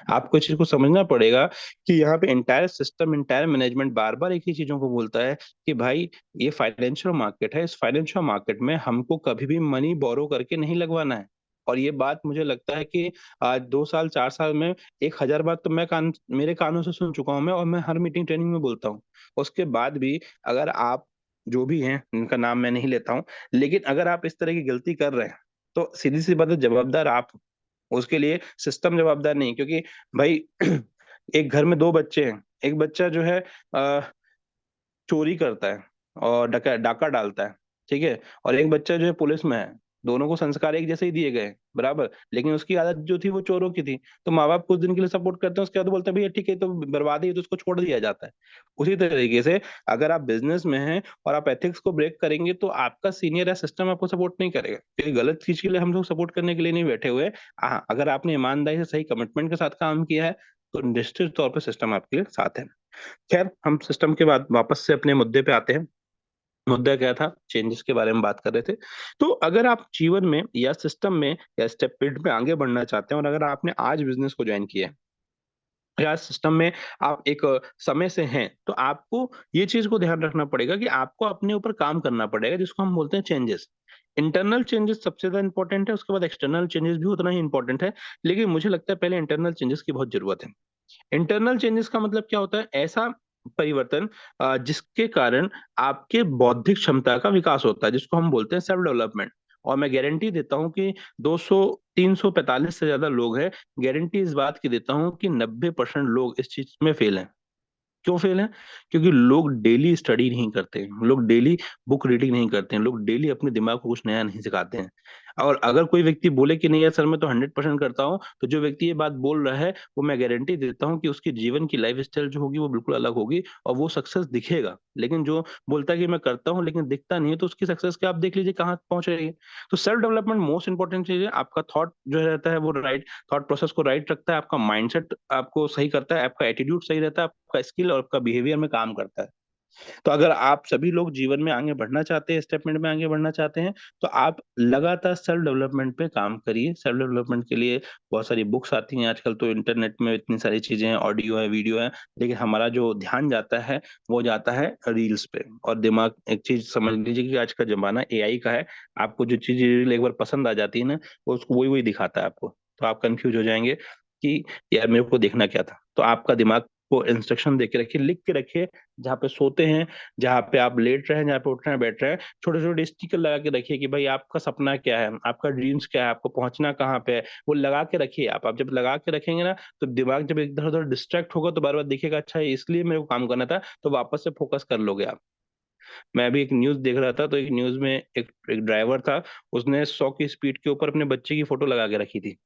आपको इस चीज को समझना पड़ेगा कि यहाँ पे इंटायर सिस्टम, इंटायर मैनेजमेंट बार बार एक ही चीजों को बोलता है कि भाई ये फाइनेंशियल मार्केट है, इस फाइनेंशियल मार्केट में हमको कभी भी मनी बोरो करके नहीं लगवाना है। और ये बात मुझे लगता है कि आज 2 साल 4 साल में 1000 बार तो मेरे कानों से सुन चुका हूं मैं, और मैं हर मीटिंग ट्रेनिंग में बोलता हूँ। उसके बाद भी अगर आप, जो भी हैं इनका नाम मैं नहीं लेता हूँ, लेकिन अगर आप इस तरह की गलती कर रहे हैं, तो सीधी सी बात है, जवाबदार आप हो। उसके लिए सिस्टम जवाबदार नहीं। क्योंकि भाई एक घर में 2 बच्चे हैं, एक बच्चा जो है चोरी करता है और डाका डाका डालता है। ठीक है। और एक बच्चा जो है पुलिस में है। दोनों को संस्कार एक जैसे ही दिए गए, बराबर, लेकिन उसकी आदत जो थी वो चोरों की थी। तो माँ बाप कुछ दिन के लिए सपोर्ट करते हैं, उसके बाद बोलते हैं भैया ठीक है तो बर्बादी है, तो उसको छोड़ दिया जाता है। उसी तरीके से अगर आप बिजनेस में हैं और आप एथिक्स को ब्रेक करेंगे तो आपका सीनियर या सिस्टम आपको सपोर्ट नहीं करेगा, क्योंकि गलत चीज के लिए हम लोग सपोर्ट करने के लिए नहीं बैठे हुए। हाँ, अगर आपने ईमानदारी से सही कमिटमेंट के साथ काम किया है तो निश्चित तौर पर सिस्टम आपके साथ है। खैर, हम सिस्टम के बाद वापस से अपने मुद्दे पे आते हैं। मुद्दा क्या था, चेंजेस के बारे में बात कर रहे थे। तो अगर आप जीवन में या सिस्टम में या स्टेप में आगे बढ़ना चाहते हैं, और अगर आपने आज बिजनेस को ज्वाइन किया है या सिस्टम में आप एक समय से हैं, तो आपको ये चीज को ध्यान रखना पड़ेगा कि आपको अपने ऊपर काम करना पड़ेगा, जिसको हम बोलते हैं चेंजेस। इंटरनल चेंजेस सबसे ज्यादा इंपॉर्टेंट है, उसके बाद एक्सटर्नल चेंजेस भी उतना ही इंपॉर्टेंट है, लेकिन मुझे लगता है पहले इंटरनल चेंजेस की बहुत जरूरत है। इंटरनल चेंजेस का मतलब क्या होता है, ऐसा परिवर्तन जिसके कारण आपके बौद्धिक क्षमता का विकास होता है, जिसको हम बोलते हैं सेल्फ डेवलपमेंट। और मैं गारंटी देता हूं कि 200 345 से ज्यादा लोग हैं, गारंटी इस बात की देता हूं कि 90% लोग इस चीज में फेल हैं। क्यों फेल है? क्योंकि लोग डेली स्टडी नहीं करते हैं, लोग डेली बुक रीडिंग नहीं करते हैं, लोग डेली अपने दिमाग को कुछ नया नहीं सिखाते हैं। और अगर कोई व्यक्ति बोले कि नहीं यार सर मैं तो 100% करता हूँ, तो जो व्यक्ति ये बात बोल रहा है वो मैं गारंटी देता हूँ कि उसकी जीवन की लाइफ स्टाइल जो होगी वो बिल्कुल अलग होगी, और वो सक्सेस दिखेगा। लेकिन जो बोलता है कि मैं करता हूँ लेकिन दिखता नहीं है, तो उसकी सक्सेस क्या आप देख लीजिए कहाँ पहुंच रही है। तो सेल्फ डेवलपमेंट मोस्ट इंपॉर्टेंट चीज है। आपका थॉट जो रहता है वो राइट थॉट प्रोसेस को राइट रखता है, आपका माइंडसेट आपको सही करता है, आपका एटीट्यूड सही रहता है, आपका स्किल और आपका बिहेवियर में काम करता है। तो अगर आप सभी लोग जीवन में आगे बढ़ना चाहते हैं, स्टेपमेंट में आगे बढ़ना चाहते हैं, तो आप लगातार सेल्फ डेवलपमेंट पे काम करिए। सेल्फ डेवलपमेंट के लिए बहुत सारी बुक्स आती हैं आजकल, तो इंटरनेट में इतनी सारी चीजें हैं, ऑडियो है, वीडियो है, लेकिन हमारा जो ध्यान जाता है वो जाता है रील्स पे। और दिमाग, एक चीज समझ लीजिए कि आज का जमाना एआई का है। आपको जो चीज रील एक बार पसंद आ जाती है ना, वो उसको वही वही दिखाता है आपको, तो आप कंफ्यूज हो जाएंगे कि यार मेरे को देखना क्या था। तो आपका दिमाग को इंस्ट्रक्शन दे के रखिए, लिख के रखिए, जहाँ पे सोते हैं, जहाँ पे आप लेट रहे हैं, जहाँ पे उठ रहे हैं, बैठ रहे हैं, छोटे छोटे स्टिकर लगा के रखिए कि भाई आपका सपना क्या है, आपका ड्रीम्स क्या है, आपको पहुंचना कहाँ पे है, वो लगा के रखिए। आप जब लगा के रखेंगे ना, तो दिमाग जब इधर उधर डिस्ट्रैक्ट होगा तो बार बार दिखेगा अच्छा है इसलिए मेरे को काम करना था, तो वापस से फोकस कर लोगे आप। मैं अभी एक न्यूज देख रहा था, तो एक न्यूज में एक ड्राइवर था, उसने 100 की स्पीड के ऊपर अपने बच्चे की फोटो लगा के रखी थी।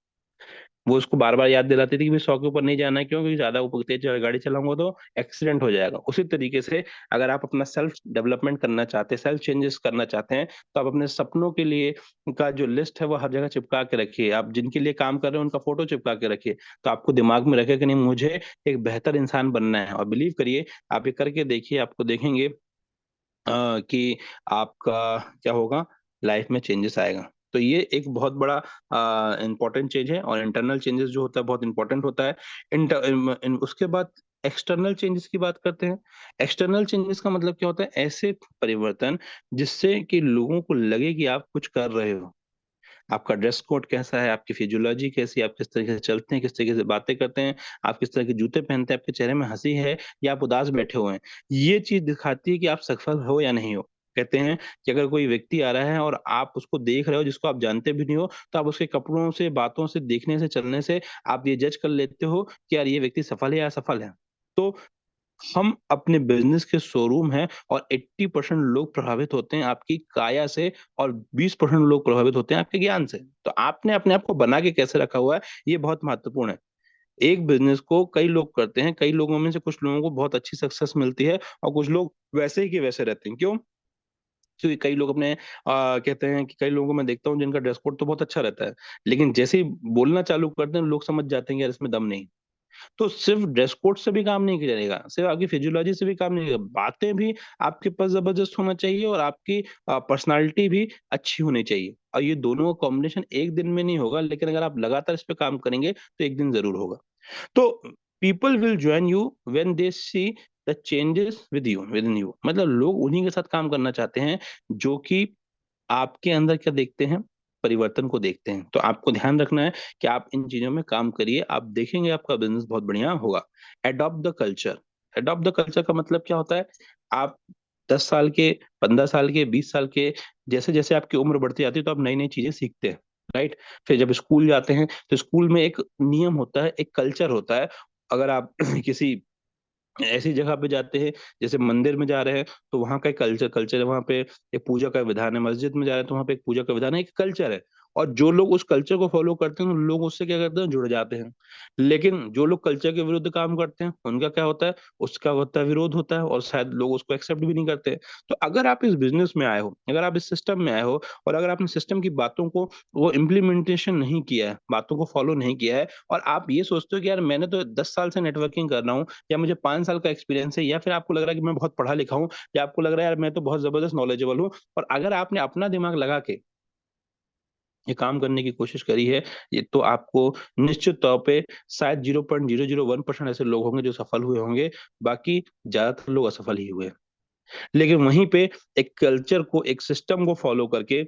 वो उसको बार बार याद दिलाती थी कि भाई 100 के ऊपर नहीं जाना है, क्यों? क्योंकि ज्यादा ऊपर तेज गाड़ी चलाऊंगा तो एक्सीडेंट हो जाएगा। उसी तरीके से अगर आप अपना सेल्फ डेवलपमेंट करना चाहते हैं, सेल्फ चेंजेस करना चाहते हैं, तो आप अपने सपनों के लिए का जो लिस्ट है वो हर जगह चिपका के रखिए। आप जिनके लिए काम कर रहे हैं उनका फोटो चिपका के रखिए, तो आपको दिमाग में रखे कि नहीं मुझे एक बेहतर इंसान बनना है। और बिलीव करिए, आप ये करके देखिए, आपको देखेंगे कि आपका क्या होगा, लाइफ में चेंजेस आएगा। तो ये एक बहुत बड़ा इंपॉर्टेंट चेंज है, और इंटरनल चेंजेस जो होता है बहुत इंपॉर्टेंट होता है। उसके बाद एक्सटर्नल चेंजेस की बात करते हैं। एक्सटर्नल चेंजेस का मतलब क्या होता है, ऐसे परिवर्तन जिससे कि लोगों को लगे कि आप कुछ कर रहे हो। आपका ड्रेस कोड कैसा है, आपकी फिजियोलॉजी कैसी है, आप किस तरीके से चलते हैं, किस तरीके से बातें करते हैं, आप किस तरह के जूते पहनते हैं, आपके चेहरे में हंसी है या आप उदास बैठे हुए हैं, ये चीज दिखाती है कि आप सफल हो या नहीं हो। कहते हैं कि अगर कोई व्यक्ति आ रहा है और आप उसको देख रहे हो जिसको आप जानते भी नहीं हो, तो आप उसके कपड़ों से, बातों से, देखने से, चलने से आप ये जज कर लेते हो कि यार ये व्यक्ति सफल है या असफल है। तो हम अपने बिजनेस के शोरूम हैं, और 80% लोग प्रभावित होते हैं आपकी काया से, और 20% लोग प्रभावित होते हैं आपके ज्ञान से। तो आपने अपने आप को बना के कैसे रखा हुआ है, ये बहुत महत्वपूर्ण है। एक बिजनेस को कई लोग करते हैं, कई लोगों में से कुछ लोगों को बहुत अच्छी सक्सेस मिलती है, और कुछ लोग वैसे ही के वैसे रहते हैं। क्यों? क्योंकि कई लोग अपने कहते हैं कि कई लोगों को मैं देखता हूँ जिनका ड्रेस कोड तो बहुत अच्छा रहता है, लेकिन जैसे ही बोलना चालू करते हैं लोग समझ जाते हैं कि यार इसमें दम नहीं। तो सिर्फ ड्रेस कोड से भी काम नहीं चलेगा, सिर्फ आपकी फिजियोलॉजी से भी काम नहीं चलेगा, बातें भी आपके पास जबरदस्त होना चाहिए, और आपकी पर्सनालिटी भी अच्छी होनी चाहिए। और ये दोनों का कॉम्बिनेशन एक दिन में नहीं होगा, लेकिन अगर आप लगातार इस पे काम करेंगे तो एक दिन जरूर होगा। तो people will join you when they see the changes with in you. मतलब लोग उन्हीं के साथ काम करना चाहते हैं जो कि आपके अंदर क्या देखते हैं, परिवर्तन को देखते हैं। तो आपको ध्यान रखना है कि आप इन चीजों में काम करिए, आप देखेंगे आपका बिजनेस बहुत बढ़िया होगा। Adopt the culture. Adopt the culture का मतलब क्या होता है, आप 10 साल के, 15 साल के, 20 साल के, जैसे जैसे आपकी उम्र बढ़ती जाती है तो आप नई नई चीजें सीखते हैं, राइट। फिर जब स्कूल जाते हैं तो स्कूल में एक नियम होता है, एक कल्चर होता है। अगर आप किसी ऐसी जगह पे जाते हैं, जैसे मंदिर में जा रहे हैं तो वहाँ का एक कल्चर कल्चर है, वहाँ पे एक पूजा का विधान है, मस्जिद में जा रहे हैं तो वहाँ पे एक पूजा का विधान है, एक कल्चर है। और जो लोग उस कल्चर को फॉलो करते हैं, उन लोग उससे क्या करते हैं, जुड़ जाते हैं। लेकिन जो लोग कल्चर के विरुद्ध काम करते हैं, उनका क्या होता है, उसका होता है विरोध होता है, और शायद लोग उसको एक्सेप्ट भी नहीं करते। तो अगर आप इस बिजनेस में आए हो, अगर आप इस सिस्टम में आए हो, और अगर आपने सिस्टम की बातों को वो इम्प्लीमेंटेशन नहीं किया है, बातों को फॉलो नहीं किया है, और आप ये सोचते हो कि यार मैंने तो 10 साल से नेटवर्किंग कर रहा हूँ, या मुझे 5 साल का एक्सपीरियंस है, या फिर आपको लग रहा है कि मैं बहुत पढ़ा लिखा हूँ, या आपको लग रहा है यार मैं तो बहुत जबरदस्त नॉलेजेबल हूँ, और अगर आपने अपना दिमाग लगा के ये काम करने की कोशिश करी है, ये तो आपको निश्चित तौर पे शायद 0.001% ऐसे लोग होंगे जो सफल हुए होंगे, बाकी ज्यादातर लोग असफल ही हुए। लेकिन वहीं पे एक कल्चर को, एक सिस्टम को फॉलो करके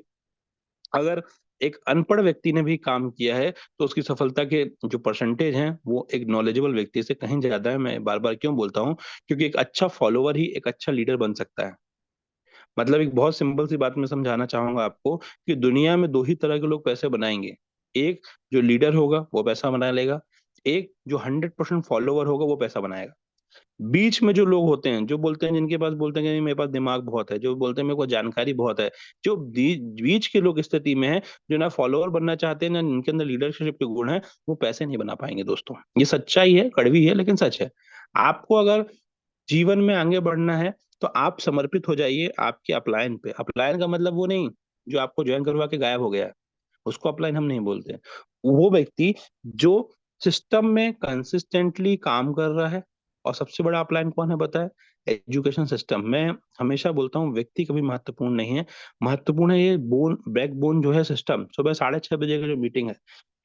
अगर एक अनपढ़ व्यक्ति ने भी काम किया है, तो उसकी सफलता के जो परसेंटेज हैं वो एक नॉलेजेबल व्यक्ति से कहीं ज्यादा है। मैं बार बार क्यों बोलता हूँ, क्योंकि एक अच्छा फॉलोवर ही एक अच्छा लीडर बन सकता है। मतलब एक बहुत सिंपल सी बात मैं समझाना चाहूंगा आपको, कि दुनिया में दो ही तरह के लोग पैसे बनाएंगे। एक जो लीडर होगा वो पैसा बना लेगा, एक जो 100% फॉलोवर होगा वो पैसा बनाएगा। बीच में जो लोग होते हैं, जो बोलते हैं, जिनके पास बोलते हैं कि नहीं मेरे पास दिमाग बहुत है, जो बोलते हैं मेरे को जानकारी बहुत है, जो बीच के लोग स्थिति में है, जो ना फॉलोअर बनना चाहते हैं ना इनके अंदर लीडरशिप के गुण है, वो पैसे नहीं बना पाएंगे दोस्तों। ये सच्चाई है, कड़वी है, लेकिन सच है। आपको अगर जीवन में आगे बढ़ना है, तो आप समर्पित हो जाइए आपके अपलायन पे। अपलायन का मतलब वो नहीं जो आपको ज्वाइन करवा के गायब हो गया है, उसको अपलाइन हम नहीं बोलते। वो व्यक्ति जो सिस्टम में कंसिस्टेंटली काम कर रहा है। और सबसे बड़ा अपलाइन कौन है पता है? Education system. मैं हमेशा बोलता हूँ व्यक्ति कभी महत्वपूर्ण नहीं है, महत्वपूर्ण है ये बैकबोन जो है सिस्टम। सुबह 6:30 बजे का जो मीटिंग है,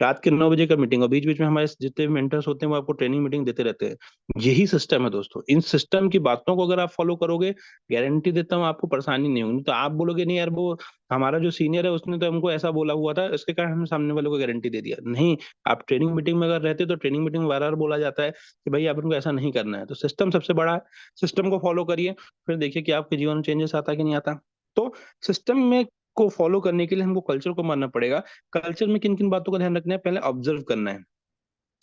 रात के 9 बजे का मीटिंग, और बीच बीच में हमारे जितने भी मेंटर्स होते हैं वो आपको ट्रेनिंग मीटिंग देते रहते हैं। यही सिस्टम है दोस्तों। इन सिस्टम की बातों को अगर आप फॉलो करोगे, गारंटी देता हूँ आपको परेशानी नहीं होगी। तो आप बोलोगे नहीं यार, वो हमारा जो सीनियर है उसने तो हमको ऐसा बोला हुआ था, इसके कारण हमने सामने वाले को गारंटी दे दिया। नहीं, आप ट्रेनिंग मीटिंग में अगर रहते, तो ट्रेनिंग मीटिंग में बार बार बोला जाता है कि भाई आप इनको ऐसा नहीं करना है। तो सिस्टम सबसे बड़ा है, सिस्टम को फॉलो करिए, फिर देखिए कि आपके जीवन में चेंजेस आता है कि नहीं आता। तो सिस्टम में को फॉलो करने के लिए हमको कल्चर को मानना पड़ेगा। कल्चर में किन किन बातों का ध्यान रखना है, पहले ऑब्जर्व करना है।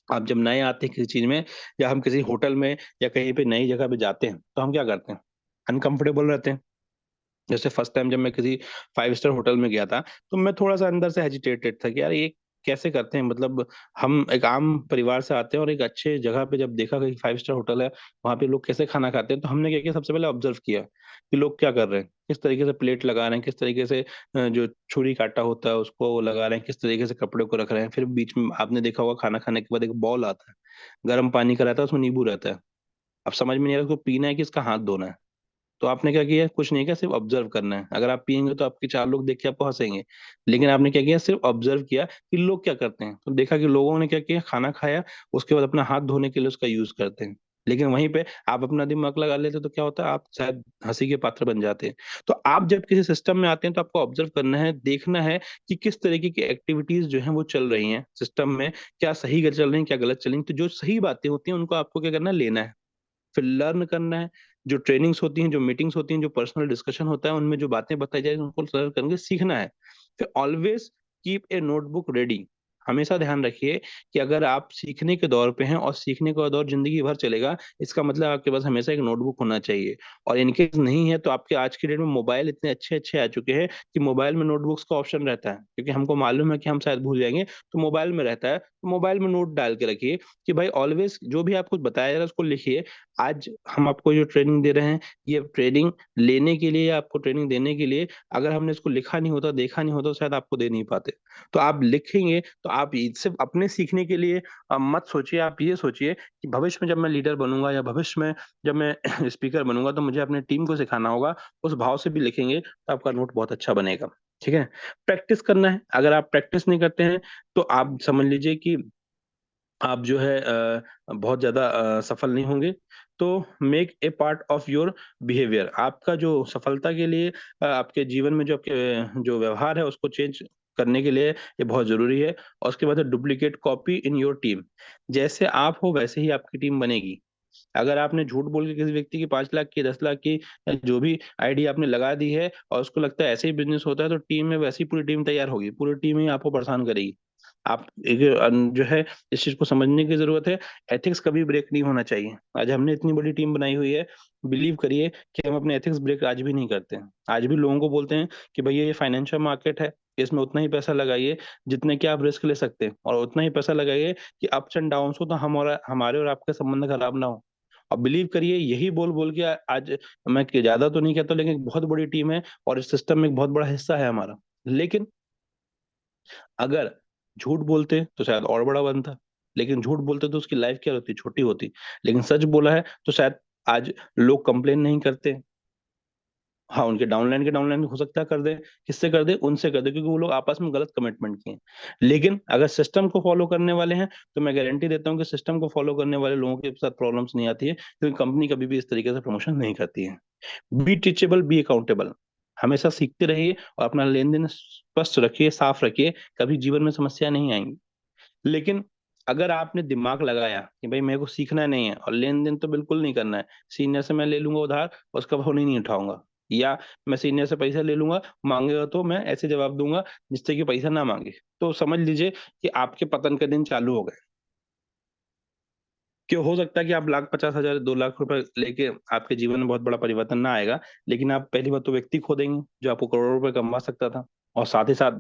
आप जब नए आते हैं किसी चीज में, या हम किसी होटल में या कहीं पे नई जगह पे जाते हैं, तो हम क्या करते हैं, अनकंफर्टेबल रहते हैं। जैसे फर्स्ट टाइम जब मैं किसी 5 स्टार होटल में गया था, तो मैं थोड़ा सा अंदर से हेजिटेटेड था कि यार ये कैसे करते हैं। मतलब हम एक आम परिवार से आते हैं, और एक अच्छे जगह पे जब देखा कि 5 स्टार होटल है, वहां पे लोग कैसे खाना खाते हैं, तो हमने क्या किया, सबसे पहले ऑब्जर्व किया कि लोग क्या कर रहे हैं, किस तरीके से प्लेट लगा रहे हैं, किस तरीके से जो छुरी काटा होता है उसको वो लगा रहे हैं, किस तरीके से कपड़े को रख रहे हैं। फिर बीच में आपने देखा होगा खाना खाने के बाद एक बॉल आता है, गर्म पानी का रहता है, उसमें नींबू रहता है। अब समझ में नहीं आ रहा उसको पीना है कि इसका हाथ धोना है। तो आपने क्या किया, कुछ नहीं किया, सिर्फ ऑब्जर्व करना है। अगर आप पियेंगे तो आपके 4 लोग देख के आपको हंसेंगे, लेकिन आपने क्या किया, सिर्फ ऑब्जर्व किया कि लोग क्या करते हैं। तो देखा कि लोगों ने क्या किया, खाना खाया, उसके बाद अपना हाथ धोने के लिए उसका यूज करते हैं। लेकिन वहीं पे आप अपना दिमाग लगा लेते तो क्या होता है, आप शायद हंसी के पात्र बन जाते हैं। तो आप जब किसी सिस्टम में आते हैं, तो आपको ऑब्जर्व करना है, देखना है कि किस तरीके की एक्टिविटीज जो है वो चल रही हैं सिस्टम में, क्या सही चल रही है, क्या गलत चल रही है। तो जो सही बातें होती हैं उनको आपको क्या करना है, लेना है, फिर लर्न करना है। जो ट्रेनिंग्स होती हैं, जो मीटिंग्स होती हैं, जो पर्सनल डिस्कशन होता है, उनमें जो बातें बताई जाए उनको लर्न करके सीखना है। फिर always keep a notebook ready. हमेशा ध्यान रखिए कि अगर आप सीखने के दौर पे हैं, और सीखने का दौर जिंदगी भर चलेगा, इसका मतलब आपके पास हमेशा एक नोटबुक होना चाहिए। और इनकेस नहीं है, तो आपके आज के डेट में मोबाइल इतने अच्छे अच्छे आ चुके हैं कि मोबाइल में नोटबुक्स का ऑप्शन रहता है, क्योंकि हमको मालूम है कि हम शायद भूल जाएंगे, तो मोबाइल में रहता है। तो मोबाइल में नोट डाल के रखिए कि भाई ऑलवेज जो भी आपको बताया जा रहा है उसको लिखिए। आज हम आपको जो ट्रेनिंग दे रहे हैं, ये ट्रेनिंग लेने के लिए, आपको ट्रेनिंग देने के लिए, अगर हमने इसको लिखा नहीं होता, देखा नहीं होता, तो शायद आपको दे नहीं पाते। तो आप लिखेंगे, तो आप सिर्फ अपने सीखने के लिए मत सोचिए। आप ये सोचिए कि भविष्य में जब मैं लीडर बनूंगा, या भविष्य में जब मैं स्पीकर बनूंगा, तो मुझे अपने टीम को सिखाना होगा। उस भाव से भी लिखेंगे तो आपका नोट बहुत अच्छा बनेगा। ठीक है, प्रैक्टिस करना है। अगर आप प्रैक्टिस नहीं करते हैं, तो आप समझ लीजिए कि आप जो है बहुत ज्यादा सफल नहीं होंगे। तो make a part of your behaviour. आपका जो सफलता के लिए आपके जीवन में जो आपके जो व्यवहार है उसको चेंज करने के लिए ये बहुत जरूरी है। और उसके बाद है duplicate copy in your team. जैसे आप हो वैसे ही आपकी टीम बनेगी। अगर आपने झूठ बोल के किसी व्यक्ति की 5 लाख की, 10 लाख की, जो भी आईडी आपने लगा दी है, और उसको लगता है ऐसे ही बिजनेस होता है, तो टीम में वैसी पूरी टीम तैयार होगी, पूरी टीम ही आपको परेशान करेगी। आप एक जो है इस चीज को समझने की जरूरत है। एथिक्स कभी ब्रेक नहीं होना चाहिए। आज हमने इतनी बड़ी टीम बनाई हुई है, बिलीव करिए कि हम अपने एथिक्स ब्रेक आज भी नहीं करते हैं। आज भी लोगों को बोलते हैं कि भैया ये फाइनेंशियल मार्केट है, इसमें उतना ही पैसा लगाइए जितने कि आप रिस्क ले सकते हैं, और उतना ही पैसा लगाइए कि अप्स एंड डाउन्स हो तो हमारे और आपके संबंध खराब ना हो। और बिलीव करिए, यही बोल बोल के आज मैं ज्यादा तो नहीं कहता, लेकिन एक बहुत बड़ी टीम है और इस सिस्टम में एक बहुत बड़ा हिस्सा है हमारा। लेकिन अगर झूठ बोलते तो शायद और बड़ा बनता, लेकिन झूठ बोलते तो उसकी लाइफ क्या होती, छोटी होती। लेकिन सच बोला है तो शायद आज लोग कंप्लेन नहीं करते। हाँ, उनके डाउनलाइन के डाउनलाइन हो सकता है कर दे, किससे कर दे, उनसे कर दे, क्योंकि वो लोग आपस में गलत कमिटमेंट किए हैं। लेकिन अगर सिस्टम को फॉलो करने वाले हैं तो मैं गारंटी देता हूँ कि सिस्टम को फॉलो करने वाले लोगों के साथ प्रॉब्लम्स नहीं आती है, क्योंकि कंपनी कभी भी इस तरीके से प्रमोशन नहीं करती है। Be teachable, be accountable. हमेशा सीखते रहिए और अपना लेन देन स्पष्ट रखिए, साफ रखिए, कभी जीवन में समस्या नहीं आएंगी। लेकिन अगर आपने दिमाग लगाया कि भाई मेरे को सीखना नहीं है और लेन देन तो बिल्कुल नहीं करना है, सीनियर से मैं ले लूंगा उधार, उसका फोन ही नहीं उठाऊंगा, या मैं सीनियर से पैसा ले लूंगा, मांगेगा तो मैं ऐसे जवाब दूंगा जिससे कि पैसा ना मांगे, तो समझ लीजिए कि आपके पतन के दिन चालू हो गए। क्यों, हो सकता है कि आप 1,50,000 2 लाख रुपए लेके आपके जीवन में बहुत बड़ा परिवर्तन ना आएगा, लेकिन आप पहली बार तो व्यक्ति खो देंगे जो आपको करोड़ों रुपए कमा सकता था। और साथ ही साथ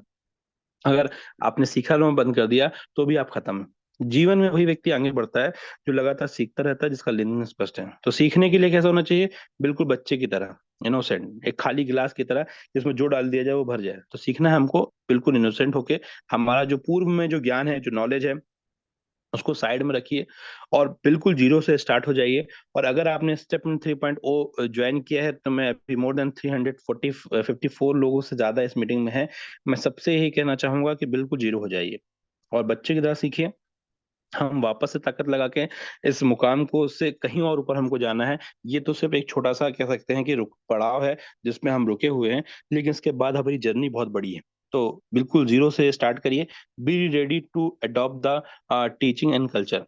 अगर आपने सीखा लो बंद कर दिया तो भी आप खत्म हैं। जीवन में वही व्यक्ति आगे बढ़ता है जो लगातार सीखता रहता है, जिसका लेन स्पष्ट है। तो सीखने के लिए कैसा होना चाहिए, बिल्कुल बच्चे की तरह, इनोसेंट, एक खाली गिलास की तरह, जिसमें जो डाल दिया जाए वो भर जाए। तो सीखना है हमको बिल्कुल इनोसेंट होके। हमारा जो पूर्व में जो ज्ञान है, जो नॉलेज है, उसको साइड में रखिए और बिल्कुल जीरो से स्टार्ट हो जाइए। और अगर आपने स्टेप 3.0 ज्वाइन किया है, तो मैं अभी मोर देन 354 लोगों से ज्यादा इस मीटिंग में है, मैं सबसे यही कहना चाहूंगा कि बिल्कुल जीरो हो जाइए और बच्चे की तरह सीखिए। हम वापस से ताकत लगा के इस मुकाम को, उससे कहीं और ऊपर हमको जाना है। ये तो सिर्फ एक छोटा सा कह सकते हैं कि रुक पड़ाव है जिसमें हम रुके हुए हैं, लेकिन इसके बाद हमारी जर्नी बहुत बड़ी है। तो बिल्कुल जीरो से स्टार्ट करिए। Be ready to adopt the teaching and culture.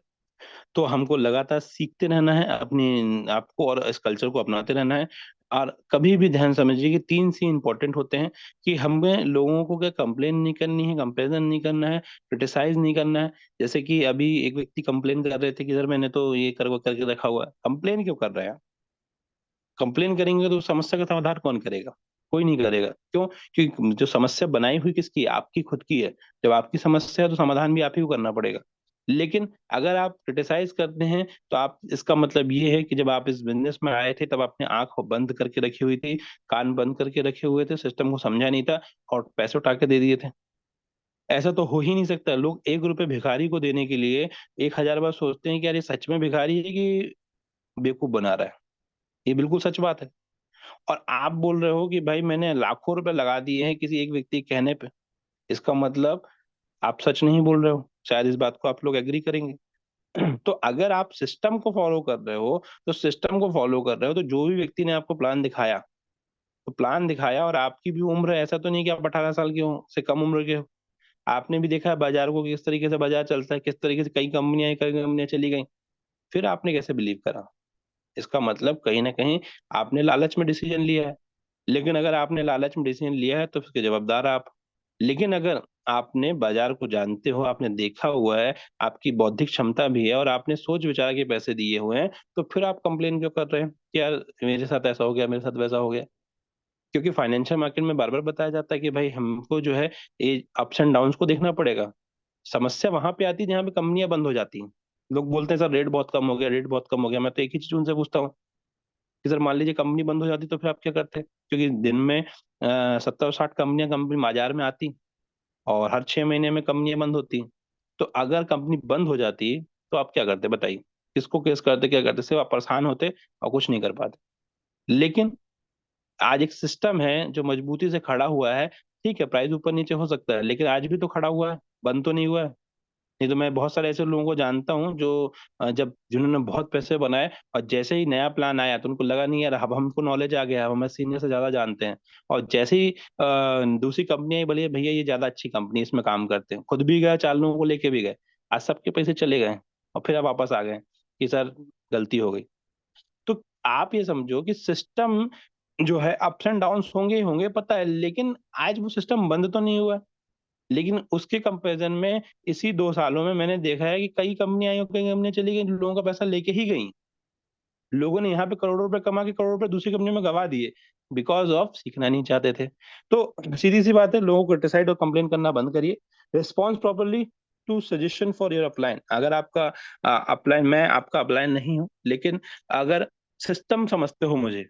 तो हमको लगातार सीखते रहना है, अपनी आपको और इस कल्चर को अपनाते रहना है। और कभी भी ध्यान समझिए कि 3 सी इंपॉर्टेंट होते हैं, कि हमें लोगों को क्या कंप्लेन नहीं करनी है, कंपेरिजन नहीं करना है, क्रिटिसाइज नहीं करना है। जैसे कि अभी एक व्यक्ति कंप्लेन कर रहे थे कि सर मैंने तो ये करके रखा हुआ है। कंप्लेन क्यों कर रहे हैं? कंप्लेन करेंगे तो समस्या का समाधान कौन करेगा? कोई नहीं करेगा। क्यों? क्योंकि जो समस्या बनाई हुई किसकी है? आपकी खुद की है। जब आपकी समस्या है तो समाधान भी आप ही को करना पड़ेगा। लेकिन अगर आप क्रिटिसाइज करते हैं तो आप, इसका मतलब ये है कि जब आप इस बिजनेस में आए थे तब आपने आंख बंद करके रखी हुई थी, कान बंद करके रखे हुए थे, सिस्टम को समझा नहीं था और पैसे उठा के दे दिए थे। ऐसा तो हो ही नहीं सकता। लोग 1 रुपए भिखारी को देने के लिए 1,000 बार सोचते हैं कि यार ये सच में भिखारी है कि बेवकूफ बना रहा है। ये बिल्कुल सच बात है। और आप बोल रहे हो कि भाई मैंने लाखों रुपए लगा दिए हैं किसी एक व्यक्ति के कहने पे, इसका मतलब आप सच नहीं बोल रहे हो। शायद इस बात को आप लोग एग्री करेंगे। तो अगर आप सिस्टम को फॉलो कर रहे हो, तो सिस्टम को फॉलो कर रहे हो, तो जो भी व्यक्ति ने आपको प्लान दिखाया, तो प्लान दिखाया, और आपकी भी उम्र है, ऐसा तो नहीं कि आप 18 साल के हो, से कम उम्र के हो। आपने भी देखा है बाजार को, किस तरीके से बाजार चलता है, किस तरीके से कई कंपनियां आई, कई कंपनियां चली गई। फिर आपने कैसे बिलीव करा? इसका मतलब कहीं ना कहीं आपने लालच में डिसीजन लिया है। लेकिन अगर आपने लालच में डिसीजन लिया है तो उसके जवाबदार आप। लेकिन अगर आपने बाजार को जानते हो, आपने देखा हुआ है, आपकी बौद्धिक क्षमता भी है और आपने सोच विचार के पैसे दिए हुए हैं, तो फिर आप कंप्लेन क्यों कर रहे हैं कि यार मेरे साथ ऐसा हो गया, मेरे साथ वैसा हो गया? क्योंकि फाइनेंशियल मार्केट में बार बार बताया जाता है कि भाई हमको जो है ये अप्स एंड डाउन्स को देखना पड़ेगा। समस्या वहां पे आती है जहाँ पे कंपनियां बंद हो जाती हैं। लोग बोलते हैं सर रेट बहुत कम हो गया, रेट बहुत कम हो गया। मैं तो एक ही चीज उनसे पूछता हूँ कि सर मान लीजिए कंपनी बंद हो जाती तो फिर आप क्या करते? क्योंकि दिन में 70 और 60 कंपनी बाजार में आती, और हर 6 महीने में कंपनियां बंद होती। तो अगर कंपनी बंद हो जाती तो आप क्या करते बताइए? किसको केस करते, क्या करते? सिर्फ आप परेशान होते और कुछ नहीं कर पाते। लेकिन आज एक सिस्टम है जो मजबूती से खड़ा हुआ है। ठीक है, प्राइस ऊपर नीचे हो सकता है, लेकिन आज भी तो खड़ा हुआ है, बंद तो नहीं हुआ है। नहीं तो मैं बहुत सारे ऐसे लोगों को जानता हूँ जो जब जिन्होंने बहुत पैसे बनाए और जैसे ही नया प्लान आया तो उनको लगा नहीं यार अब हमको नॉलेज आ गया, अब हमें सीनियर से ज्यादा जानते हैं। और जैसे ही दूसरी कंपनी आई, बोलिए भैया ये ज्यादा अच्छी कंपनी, इसमें काम करते हैं, खुद भी गए, 4 लोगों को लेके भी गए, आज सबके पैसे चले गए और फिर अब वापस आ गए कि सर गलती हो गई। तो आप ये समझो कि सिस्टम जो है अप्स एंड डाउन्स होंगे ही होंगे, पता है, लेकिन आज वो सिस्टम बंद तो नहीं हुआ है। लेकिन उसके कंपैरिजन में इसी 2 सालों में मैंने देखा है कि कई कंपनियां आई और कई कंपनियां चली गई, लोगों का पैसा लेके ही गई। लोगों ने यहाँ पे करोड़ों रुपए कमा के करोड़ों रुपए दूसरी कंपनी में गवा दिए, बिकॉज ऑफ सीखना नहीं चाहते थे। तो सीधी सी बात है, लोगों को क्रिटिसाइड और कंप्लेन करना बंद करिए। Response properly to suggestion for your upline. अगर आपका अपलाइन, मैं आपका अपलाइन नहीं हूँ, लेकिन अगर सिस्टम समझते हो मुझे,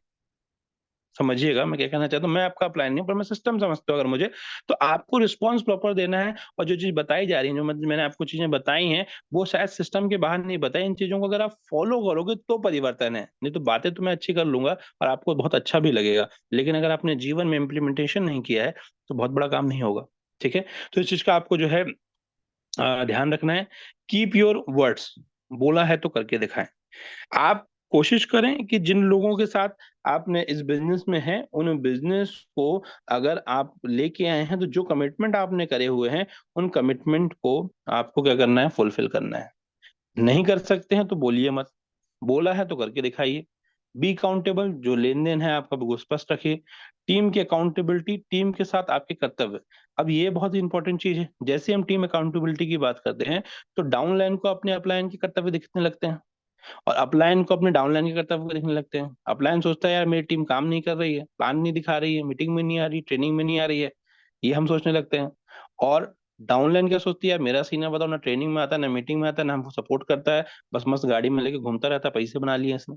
समझिएगा मैं क्या कहना चाहता हूँ, मैं आपका प्लान नहीं हूं, पर मैं सिस्टम समझता हूँ अगर मुझे, तो आपको रिस्पॉन्स प्रॉपर देना है। और जो चीज बताई जा रही है, जो मैंने आपको चीजें बताई हैं, वो शायद सिस्टम के बाहर नहीं बताई। इन चीजों को अगर आप फॉलो करोगे तो परिवर्तन है, नहीं तो बातें तो मैं अच्छी कर लूंगा और आपको बहुत अच्छा भी लगेगा, लेकिन अगर आपने जीवन में इम्प्लीमेंटेशन नहीं किया है तो बहुत बड़ा काम नहीं होगा। ठीक है, तो इस चीज का आपको जो है ध्यान रखना है। कीप योर वर्ड्स, बोला है तो करके दिखाएं। आप कोशिश करें कि जिन लोगों के साथ आपने इस बिजनेस में हैं, उन बिजनेस को अगर आप लेके आए हैं, तो जो कमिटमेंट आपने करे हुए हैं, उन कमिटमेंट को आपको क्या करना है, फुलफिल करना है। नहीं कर सकते हैं तो बोलिए मत, बोला है तो करके दिखाइए। बी अकाउंटेबल, जो लेन देन है आपका वो स्पष्ट रखिए। टीम की अकाउंटेबिलिटी, टीम के साथ आपके कर्तव्य। अब ये बहुत ही इंपॉर्टेंट चीज है, जैसे हम टीम अकाउंटेबिलिटी की बात करते हैं, तो डाउनलाइन को अपने अपलाइन के कर्तव्य दिखने लगते हैं, और अपलाइन को अपने डाउनलाइन के कर्तव्य को देखने लगते हैं। अपलाइन सोचता है यार मेरी टीम काम नहीं कर रही है, प्लान नहीं दिखा रही है, मीटिंग में नहीं आ रही, ट्रेनिंग में नहीं आ रही है, ये हम सोचने लगते हैं। और डाउनलाइन क्या सोचती है, यार मेरा सीनियर बताओ ना ट्रेनिंग में आता है, ना मीटिंग में आता है, ना हमको सपोर्ट करता है, बस मस्त गाड़ी में लेके घूमता रहता है, पैसे बना लिए इसने।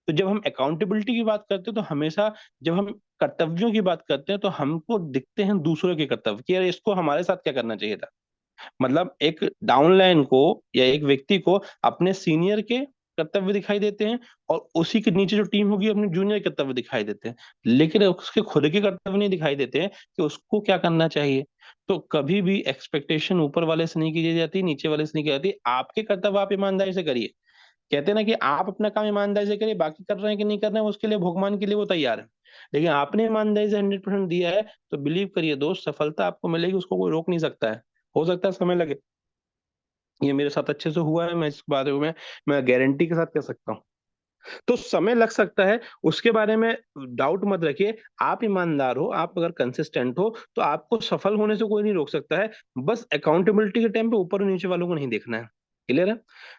तो जब हम अकाउंटेबिलिटी की बात करते हैं, तो हमेशा जब हम कर्तव्यों की बात करते हैं, तो हमको दिखते हैं दूसरों के कर्तव्य कि यार इसको हमारे साथ क्या करना चाहिए था। मतलब एक डाउनलाइन को या एक व्यक्ति को अपने सीनियर के कर्तव्य दिखाई देते हैं, और उसी के नीचे जो टीम होगी अपने जूनियर कर्तव्य दिखाई देते हैं, लेकिन उसके खुद के कर्तव्य नहीं दिखाई देते हैं कि उसको क्या करना चाहिए। तो कभी भी एक्सपेक्टेशन ऊपर वाले से नहीं की जाती, नीचे वाले से नहीं की जाती। आपके कर्तव्य आप ईमानदारी से करिए। कहते हैं ना कि आप अपना काम ईमानदारी से करिए, बाकी कर रहे हैं कि नहीं कर रहे हैं उसके लिए भगवान के लिए वो तैयार है। लेकिन आपने ईमानदारी से 100% दिया है, तो बिलीव करिए दोस्त, सफलता आपको मिलेगी, उसको कोई रोक नहीं सकता है। हो सकता है समय लगे, ये मेरे साथ अच्छे से हुआ है, मैं इस बारे में मैं गारंटी के साथ कह सकता हूँ। तो समय लग सकता है, उसके बारे में डाउट मत रखिए। आप ईमानदार हो, आप अगर कंसिस्टेंट हो, तो आपको सफल होने से कोई नहीं रोक सकता है। बस अकाउंटेबिलिटी के टाइम पे ऊपर और नीचे वालों को नहीं देखना है। क्लियर है?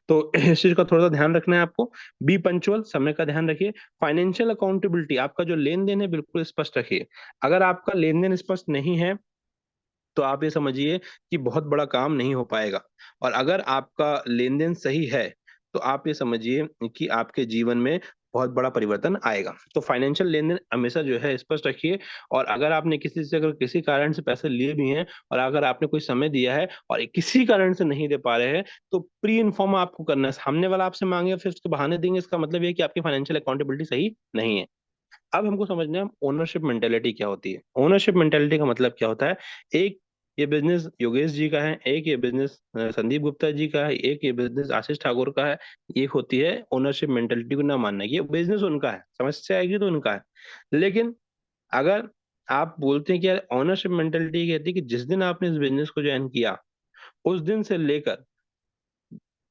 तो इस चीज का थोड़ा सा ध्यान रखना है आपको। बी पंचुअल, समय का ध्यान रखिए। फाइनेंशियल अकाउंटेबिलिटी, आपका जो लेन देन है बिल्कुल स्पष्ट रखिए। अगर आपका लेन देन स्पष्ट नहीं है, तो आप ये समझिए कि बहुत बड़ा काम नहीं हो पाएगा। और अगर आपका लेन देन सही है, तो आप ये समझिए कि आपके जीवन में बहुत बड़ा परिवर्तन आएगा। तो फाइनेंशियल लेन देन हमेशा जो है स्पष्ट रखिए। और अगर आपने किसी से, अगर किसी कारण से पैसे लिए भी हैं, और अगर आपने कोई समय दिया है और किसी कारण से नहीं दे पा रहे हैं, तो प्री इन्फॉर्म आपको करना है। सामने वाला आपसे मांगे फिर उसके बहाने देंगे, इसका मतलब ये है कि आपकी फाइनेंशियल अकाउंटेबिलिटी सही नहीं है। अब हमको समझना है ओनरशिप मेंटेलिटी क्या होती है। ओनरशिप मेंटेलिटी का मतलब क्या होता है। एक ये बिजनेस योगेश जी का है, एक ये बिजनेस संदीप गुप्ता जी का है, एक ये बिजनेस आशीष ठाकुर का है। ये होती है ओनरशिप मेंटेलिटी को ना मानना, ये बिजनेस उनका है, समस्या आएगी तो उनका है। लेकिन अगर आप बोलते हैं कि यार ओनरशिप मेंटेलिटी कहती है कि जिस दिन आपने इस बिजनेस को ज्वाइन किया, उस दिन से लेकर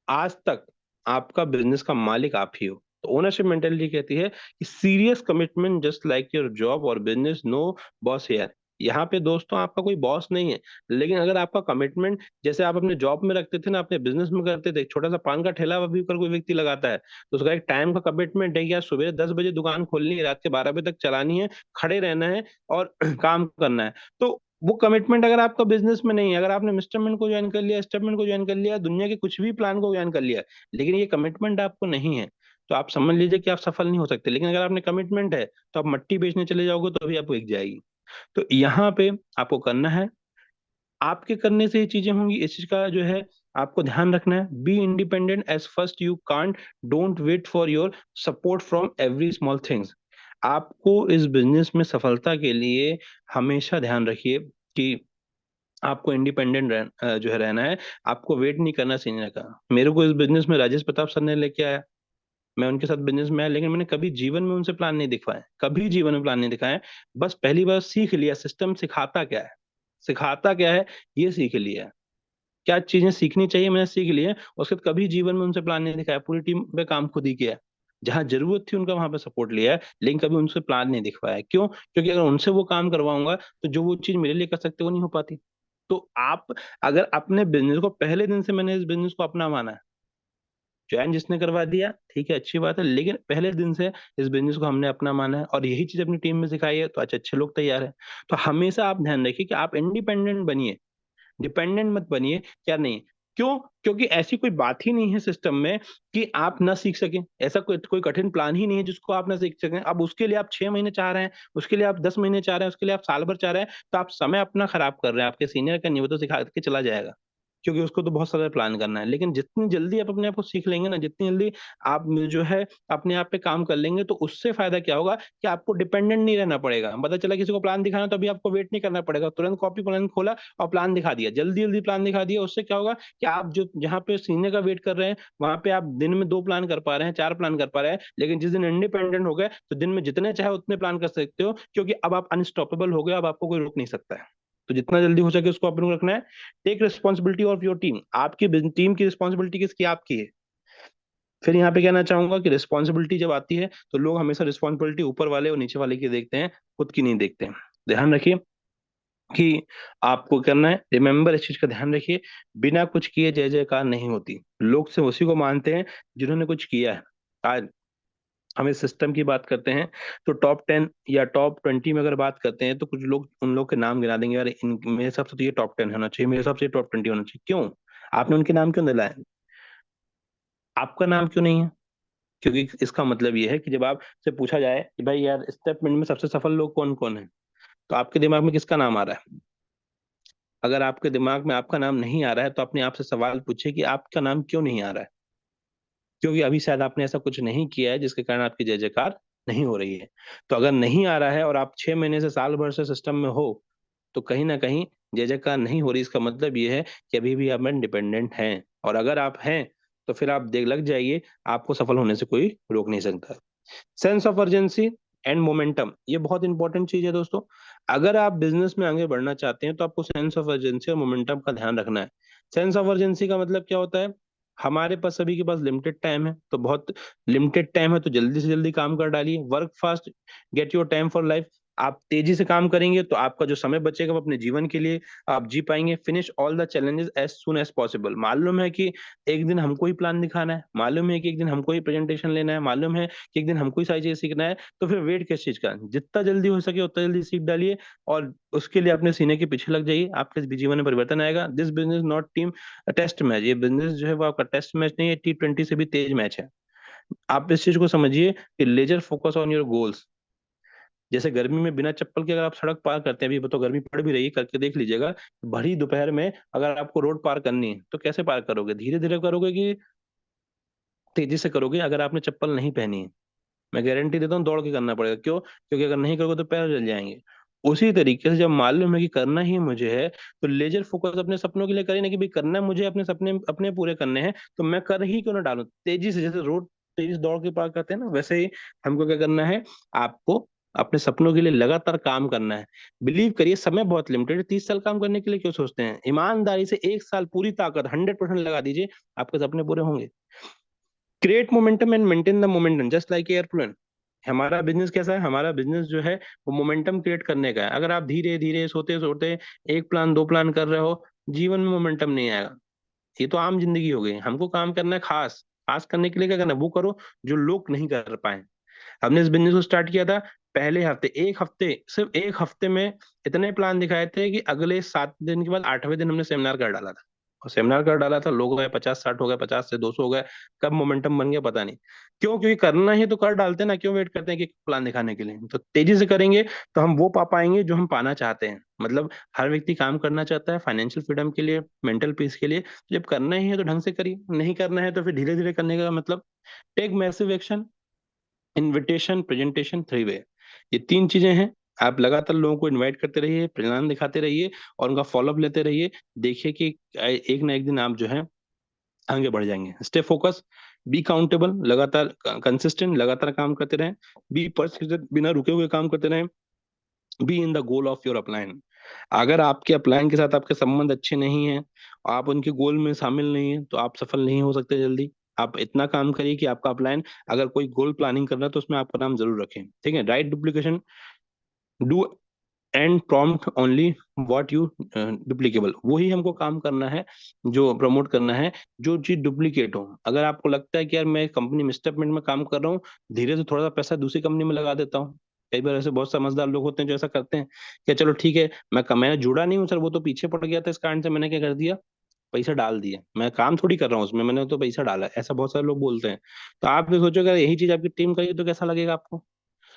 आज तक आपका बिजनेस का मालिक आप ही हो। तो ओनरशिप मेंटेलिटी कहती है कि serious commitment just like your job और बिजनेस, नो बॉस हियर। यहाँ पे दोस्तों आपका कोई बॉस नहीं है, लेकिन अगर आपका कमिटमेंट जैसे आप अपने जॉब में रखते थे ना, अपने बिजनेस में करते थे, छोटा सा पान का ठेला भी अगर कोई व्यक्ति लगाता है, तो उसका एक टाइम का कमिटमेंट है कि यार सुबह 10 बजे दुकान खोलनी है, रात के 12 बजे तक चलानी है, खड़े रहना है और काम करना है। तो वो कमिटमेंट अगर आपका बिजनेस में नहीं है, अगर आपने मिस्टरमैन को ज्वाइन कर लिया, स्टेटमेंट को ज्वाइन कर लिया, दुनिया के कुछ भी प्लान को ज्वाइन कर लिया, लेकिन ये कमिटमेंट आपको नहीं है, तो आप समझ लीजिए कि आप सफल नहीं हो सकते। लेकिन अगर आपने कमिटमेंट है, तो आप मट्टी बेचने चले जाओगे तो भी आपको बिक जाएगी। तो यहाँ पे आपको करना है, आपके करने से ये चीजें होंगी, इस चीज का जो है आपको ध्यान रखना है। Be independent as first you can't, don't wait for your support from every small things. आपको इस बिजनेस में सफलता के लिए हमेशा ध्यान रखिए कि आपको इंडिपेंडेंट जो है रहना है। आपको वेट नहीं करना सीनियर का। मेरे को इस बिजनेस में राजेश प्रताप सर ने लेके आया, मैं उनके साथ बिजनेस में आया, लेकिन मैंने कभी जीवन में उनसे प्लान नहीं दिखवाया, कभी जीवन में प्लान नहीं दिखाया। बस पहली बार सीख लिया सिस्टम सिखाता क्या है, सिखाता क्या है, ये सीख लिया। क्या चीजें सीखनी चाहिए मैंने सीख ली है, उसके बाद कभी जीवन में उनसे प्लान नहीं दिखाया, पूरी टीम पे काम खुद ही किया है। जहां जरूरत थी उनका वहां पे सपोर्ट लिया है, लेकिन कभी उनसे प्लान नहीं दिखवाया। क्यों? क्योंकि अगर उनसे वो काम करवाऊंगा, तो जो वो चीज मेरे लिए कर सकते वो नहीं हो पाती। तो आप अगर अपने बिजनेस को पहले दिन से मैंने इस बिजनेस को अपना माना है, ज्वाइन जिसने करवा दिया ठीक है, अच्छी बात है, लेकिन पहले दिन से इस बिजनेस को हमने अपना माना है और यही चीज अपनी टीम में सिखाई है, तो अच्छे अच्छे लोग तैयार है। तो हमेशा आप ध्यान रखिए कि आप इंडिपेंडेंट बनिए, डिपेंडेंट मत बनिए। क्या नहीं, क्यों? क्योंकि ऐसी कोई बात ही नहीं है सिस्टम में कि आप ना सीख सकें। ऐसा कोई कोई कठिन प्लान ही नहीं है जिसको आप ना सीख सकें। अब उसके लिए आप 6 महीने चाह रहे हैं, उसके लिए आप 10 महीने चाह रहे हैं, उसके लिए आप साल भर चाह रहे हैं, तो आप समय अपना खराब कर रहे हैं। आपके सीनियर का नहीं, वो तो सिखा के चला जाएगा, क्योंकि उसको तो बहुत सारा प्लान करना है। लेकिन जितनी जल्दी आप अपने आप को सीख लेंगे ना, जितनी जल्दी आप जो है अपने आप पे काम कर लेंगे, तो उससे फायदा क्या होगा कि आपको डिपेंडेंट नहीं रहना पड़ेगा। पता चला किसी को प्लान दिखाना, तो अभी आपको वेट नहीं करना पड़ेगा, तुरंत कॉपी प्लान खोला और प्लान दिखा दिया, जल्दी जल्दी प्लान दिखा दिया। उससे क्या होगा कि आप जो जहाँ पे सीनियर का वेट कर रहे हैं, वहां पे आप दिन में 2 प्लान कर पा रहे हैं, 4 प्लान कर पा रहे हैं। लेकिन जिस दिन इंडिपेंडेंट हो गए, तो दिन में जितने चाहे उतने प्लान कर सकते हो, क्योंकि अब आप अनस्टॉपेबल हो गए, अब आपको कोई रोक नहीं सकता है। तो जितना जल्दी हो सके उसको अपने को रखना है। Take responsibility of your team. आपकी टीम की रिस्पॉन्सिबिलिटी किसकी? आपकी है। फिर यहाँ पे कहना चाहूंगा कि रिस्पॉन्सिबिलिटी जब आती है, तो लोग हमेशा रिस्पॉन्सिबिलिटी ऊपर वाले और नीचे वाले की देखते हैं, खुद की नहीं देखते हैं। ध्यान रखिए कि आपको करना है, रिमेम्बर, इस चीज का ध्यान रखिए, बिना कुछ किए जय जयकार नहीं होती। लोग से उसी को मानते हैं जिन्होंने कुछ किया है। आज हम इस सिस्टम की बात करते हैं, तो टॉप 10 या टॉप 20 में अगर बात करते हैं, तो कुछ लोग उन लोग के नाम गिना देंगे, यार मेरे हिसाब से तो ये टॉप 10 होना चाहिए, मेरे हिसाब से टॉप 20 होना चाहिए। क्यों? आपने उनके नाम क्यों दिलाया? आपका नाम क्यों नहीं है? क्योंकि इसका मतलब ये है कि जब आप से पूछा जाए कि भाई यार स्टेटमेंट में सबसे सफल लोग कौन कौन है, तो आपके दिमाग में किसका नाम आ रहा है? अगर आपके दिमाग में आपका नाम नहीं आ रहा है, तो अपने आप से सवाल पूछे कि आपका नाम क्यों नहीं आ रहा है। क्योंकि अभी शायद आपने ऐसा कुछ नहीं किया है जिसके कारण आपकी जय जयकार नहीं हो रही है। तो अगर नहीं आ रहा है और आप 6 महीने से साल भर से सिस्टम में हो, तो कहीं ना कहीं जय जयकार नहीं हो रही। इसका मतलब ये है कि अभी भी आप इंडिपेंडेंट हैं, और अगर आप हैं, तो फिर आप देख लग जाइए, आपको सफल होने से कोई रोक नहीं सकता। Sense of urgency and momentum, ये बहुत इंपॉर्टेंट चीज है दोस्तों। अगर आप बिजनेस में आगे बढ़ना चाहते हैं, तो आपको सेंस ऑफ अर्जेंसी और मोमेंटम का ध्यान रखना है। सेंस ऑफ अर्जेंसी का मतलब क्या होता है? हमारे पास सभी के पास लिमिटेड टाइम है, तो बहुत लिमिटेड टाइम है, तो जल्दी से जल्दी काम कर डालिए। Work fast, get your time for life. आप तेजी से काम करेंगे तो आपका जो समय बचेगा वो अपने जीवन के लिए आप जी पाएंगे। Finish all the challenges as soon as possible. मालूम है कि एक दिन हमको ही प्लान दिखाना है, मालूम है कि एक दिन हमको ही प्रेजेंटेशन लेना है, मालूम है कि एक दिन हमको ही सारी चीजें सीखना है, तो फिर वेट किस चीज का? जितना जल्दी हो सके उतना जल्दी सीख डालिए, और उसके लिए अपने सीने के पीछे लग जाइए। आपके जीवन में परिवर्तन आएगा। This business not team test match. ये बिजनेस जो है वो आपका टेस्ट मैच नहीं है, T20 से भी तेज मैच है। आप इस चीज को समझिए कि laser focus on your goals. जैसे गर्मी में बिना चप्पल के अगर आप सड़क पार करते हैं, अभी तो गर्मी पड़ भी रही है, करके देख लीजिएगा, भरी दोपहर में अगर आपको रोड पार करनी है, तो कैसे पार करोगे? धीरे धीरे करोगे कि तेजी से करोगे? अगर आपने चप्पल नहीं पहनी है, मैं गारंटी देता हूँ दौड़ के करना पड़ेगा। क्यों? क्योंकि अगर नहीं करोगे तो पैर जल जाएंगे। उसी तरीके से जब मालूम है कि करना ही मुझे है, तो लेजर फोकस अपने सपनों के लिए करें ना, कि भाई करना मुझे, अपने सपने अपने पूरे करने हैं, तो मैं कर ही क्यों ना डालूं तेजी से। जैसे रोड तेजी से दौड़ के पार करते हैं ना, वैसे ही हमको क्या करना है, आपको अपने सपनों के लिए लगातार काम करना है। बिलीव करिए, समय बहुत लिमिटेड है। 30 साल काम करने के लिए क्यों सोचते हैं? ईमानदारी से 1 साल पूरी ताकत 100% लगा दीजिए, आपके सपने पूरे होंगे। Create momentum and maintain the momentum just like airplane. हमारा बिजनेस कैसा है? हमारा बिजनेस जो है वो मोमेंटम क्रिएट करने का है। अगर आप धीरे धीरे सोते सोते 1 प्लान 2 प्लान कर रहे हो, जीवन में मोमेंटम नहीं आएगा। ये तो आम जिंदगी हो गई। हमको काम करना है खास। खास करने के लिए क्या करना है, वो करो जो लोग नहीं कर पाए। हमने इस बिजनेस को स्टार्ट किया था, पहले हफ्ते, एक हफ्ते, सिर्फ एक हफ्ते में इतने प्लान दिखाए थे कि अगले 7 दिन के बाद 8वें दिन हमने सेमिनार कर डाला था। और सेमिनार कर डाला था, लोग गए 50-60 हो गए, 50 से 200 हो गए। कब मोमेंटम बन गया पता नहीं। क्यों? क्योंकि करना है तो कर डालते हैं ना, क्यों वेट करते हैं कि प्लान दिखाने के लिए? तो तेजी से करेंगे तो हम वो पा पाएंगे जो हम पाना चाहते हैं। मतलब हर व्यक्ति काम करना चाहता है फाइनेंशियल फ्रीडम के लिए, मेंटल पीस के लिए। जब करना ही है तो ढंग से करिए, नहीं करना है तो फिर धीरे धीरे करने का मतलब, take massive action, invitation, presentation, 3 way. ये 3 चीजें हैं। आप लगातार लोगों को इनवाइट करते रहिए, परिणाम दिखाते रहिए, और उनका फॉलोअप लेते रहिए। देखिए कि एक ना एक दिन आप जो है आगे बढ़ जाएंगे। स्टे फोकस, बी काउंटेबल, लगातार कंसिस्टेंट, लगातार काम करते रहें। बी पर्सिस्टेंट, बिना रुके हुए काम करते रहें। Be in the goal of your upline. अगर आपके अपलाइन के साथ आपके संबंध अच्छे नहीं हैं, आप उनके गोल में शामिल नहीं है, तो आप सफल नहीं हो सकते जल्दी। आप इतना काम करिए कि आपका अपलाइन, अगर कोई गोल प्लानिंग कर रहा है तो उसमें आपका नाम जरूर रखें। ठीक है? Right duplication, do and prompt only what you duplicable, वही हमको काम करना है, जो प्रमोट करना है, जो चीज डुप्लीकेट हो। अगर आपको लगता है कि यार मैं कंपनी में स्टेटमेंट में काम कर रहा हूँ, धीरे से थोड़ा सा पैसा दूसरी कंपनी में लगा देता हूँ। कई बार ऐसे बहुत समझदार लोग होते हैं जो ऐसा करते हैं कि चलो ठीक है, मैं जुड़ा नहीं हूँ सर, वो तो पीछे पड़ गया था, इस कारण से मैंने क्या कर दिया, पैसा डाल दिया, मैं काम थोड़ी कर रहा हूँ उसमें, मैंने तो पैसा डाला है। ऐसा बहुत सारे लोग बोलते हैं। तो आप ये सोचो, अगर यही चीज आपकी टीम करी तो कैसा लगेगा आपको?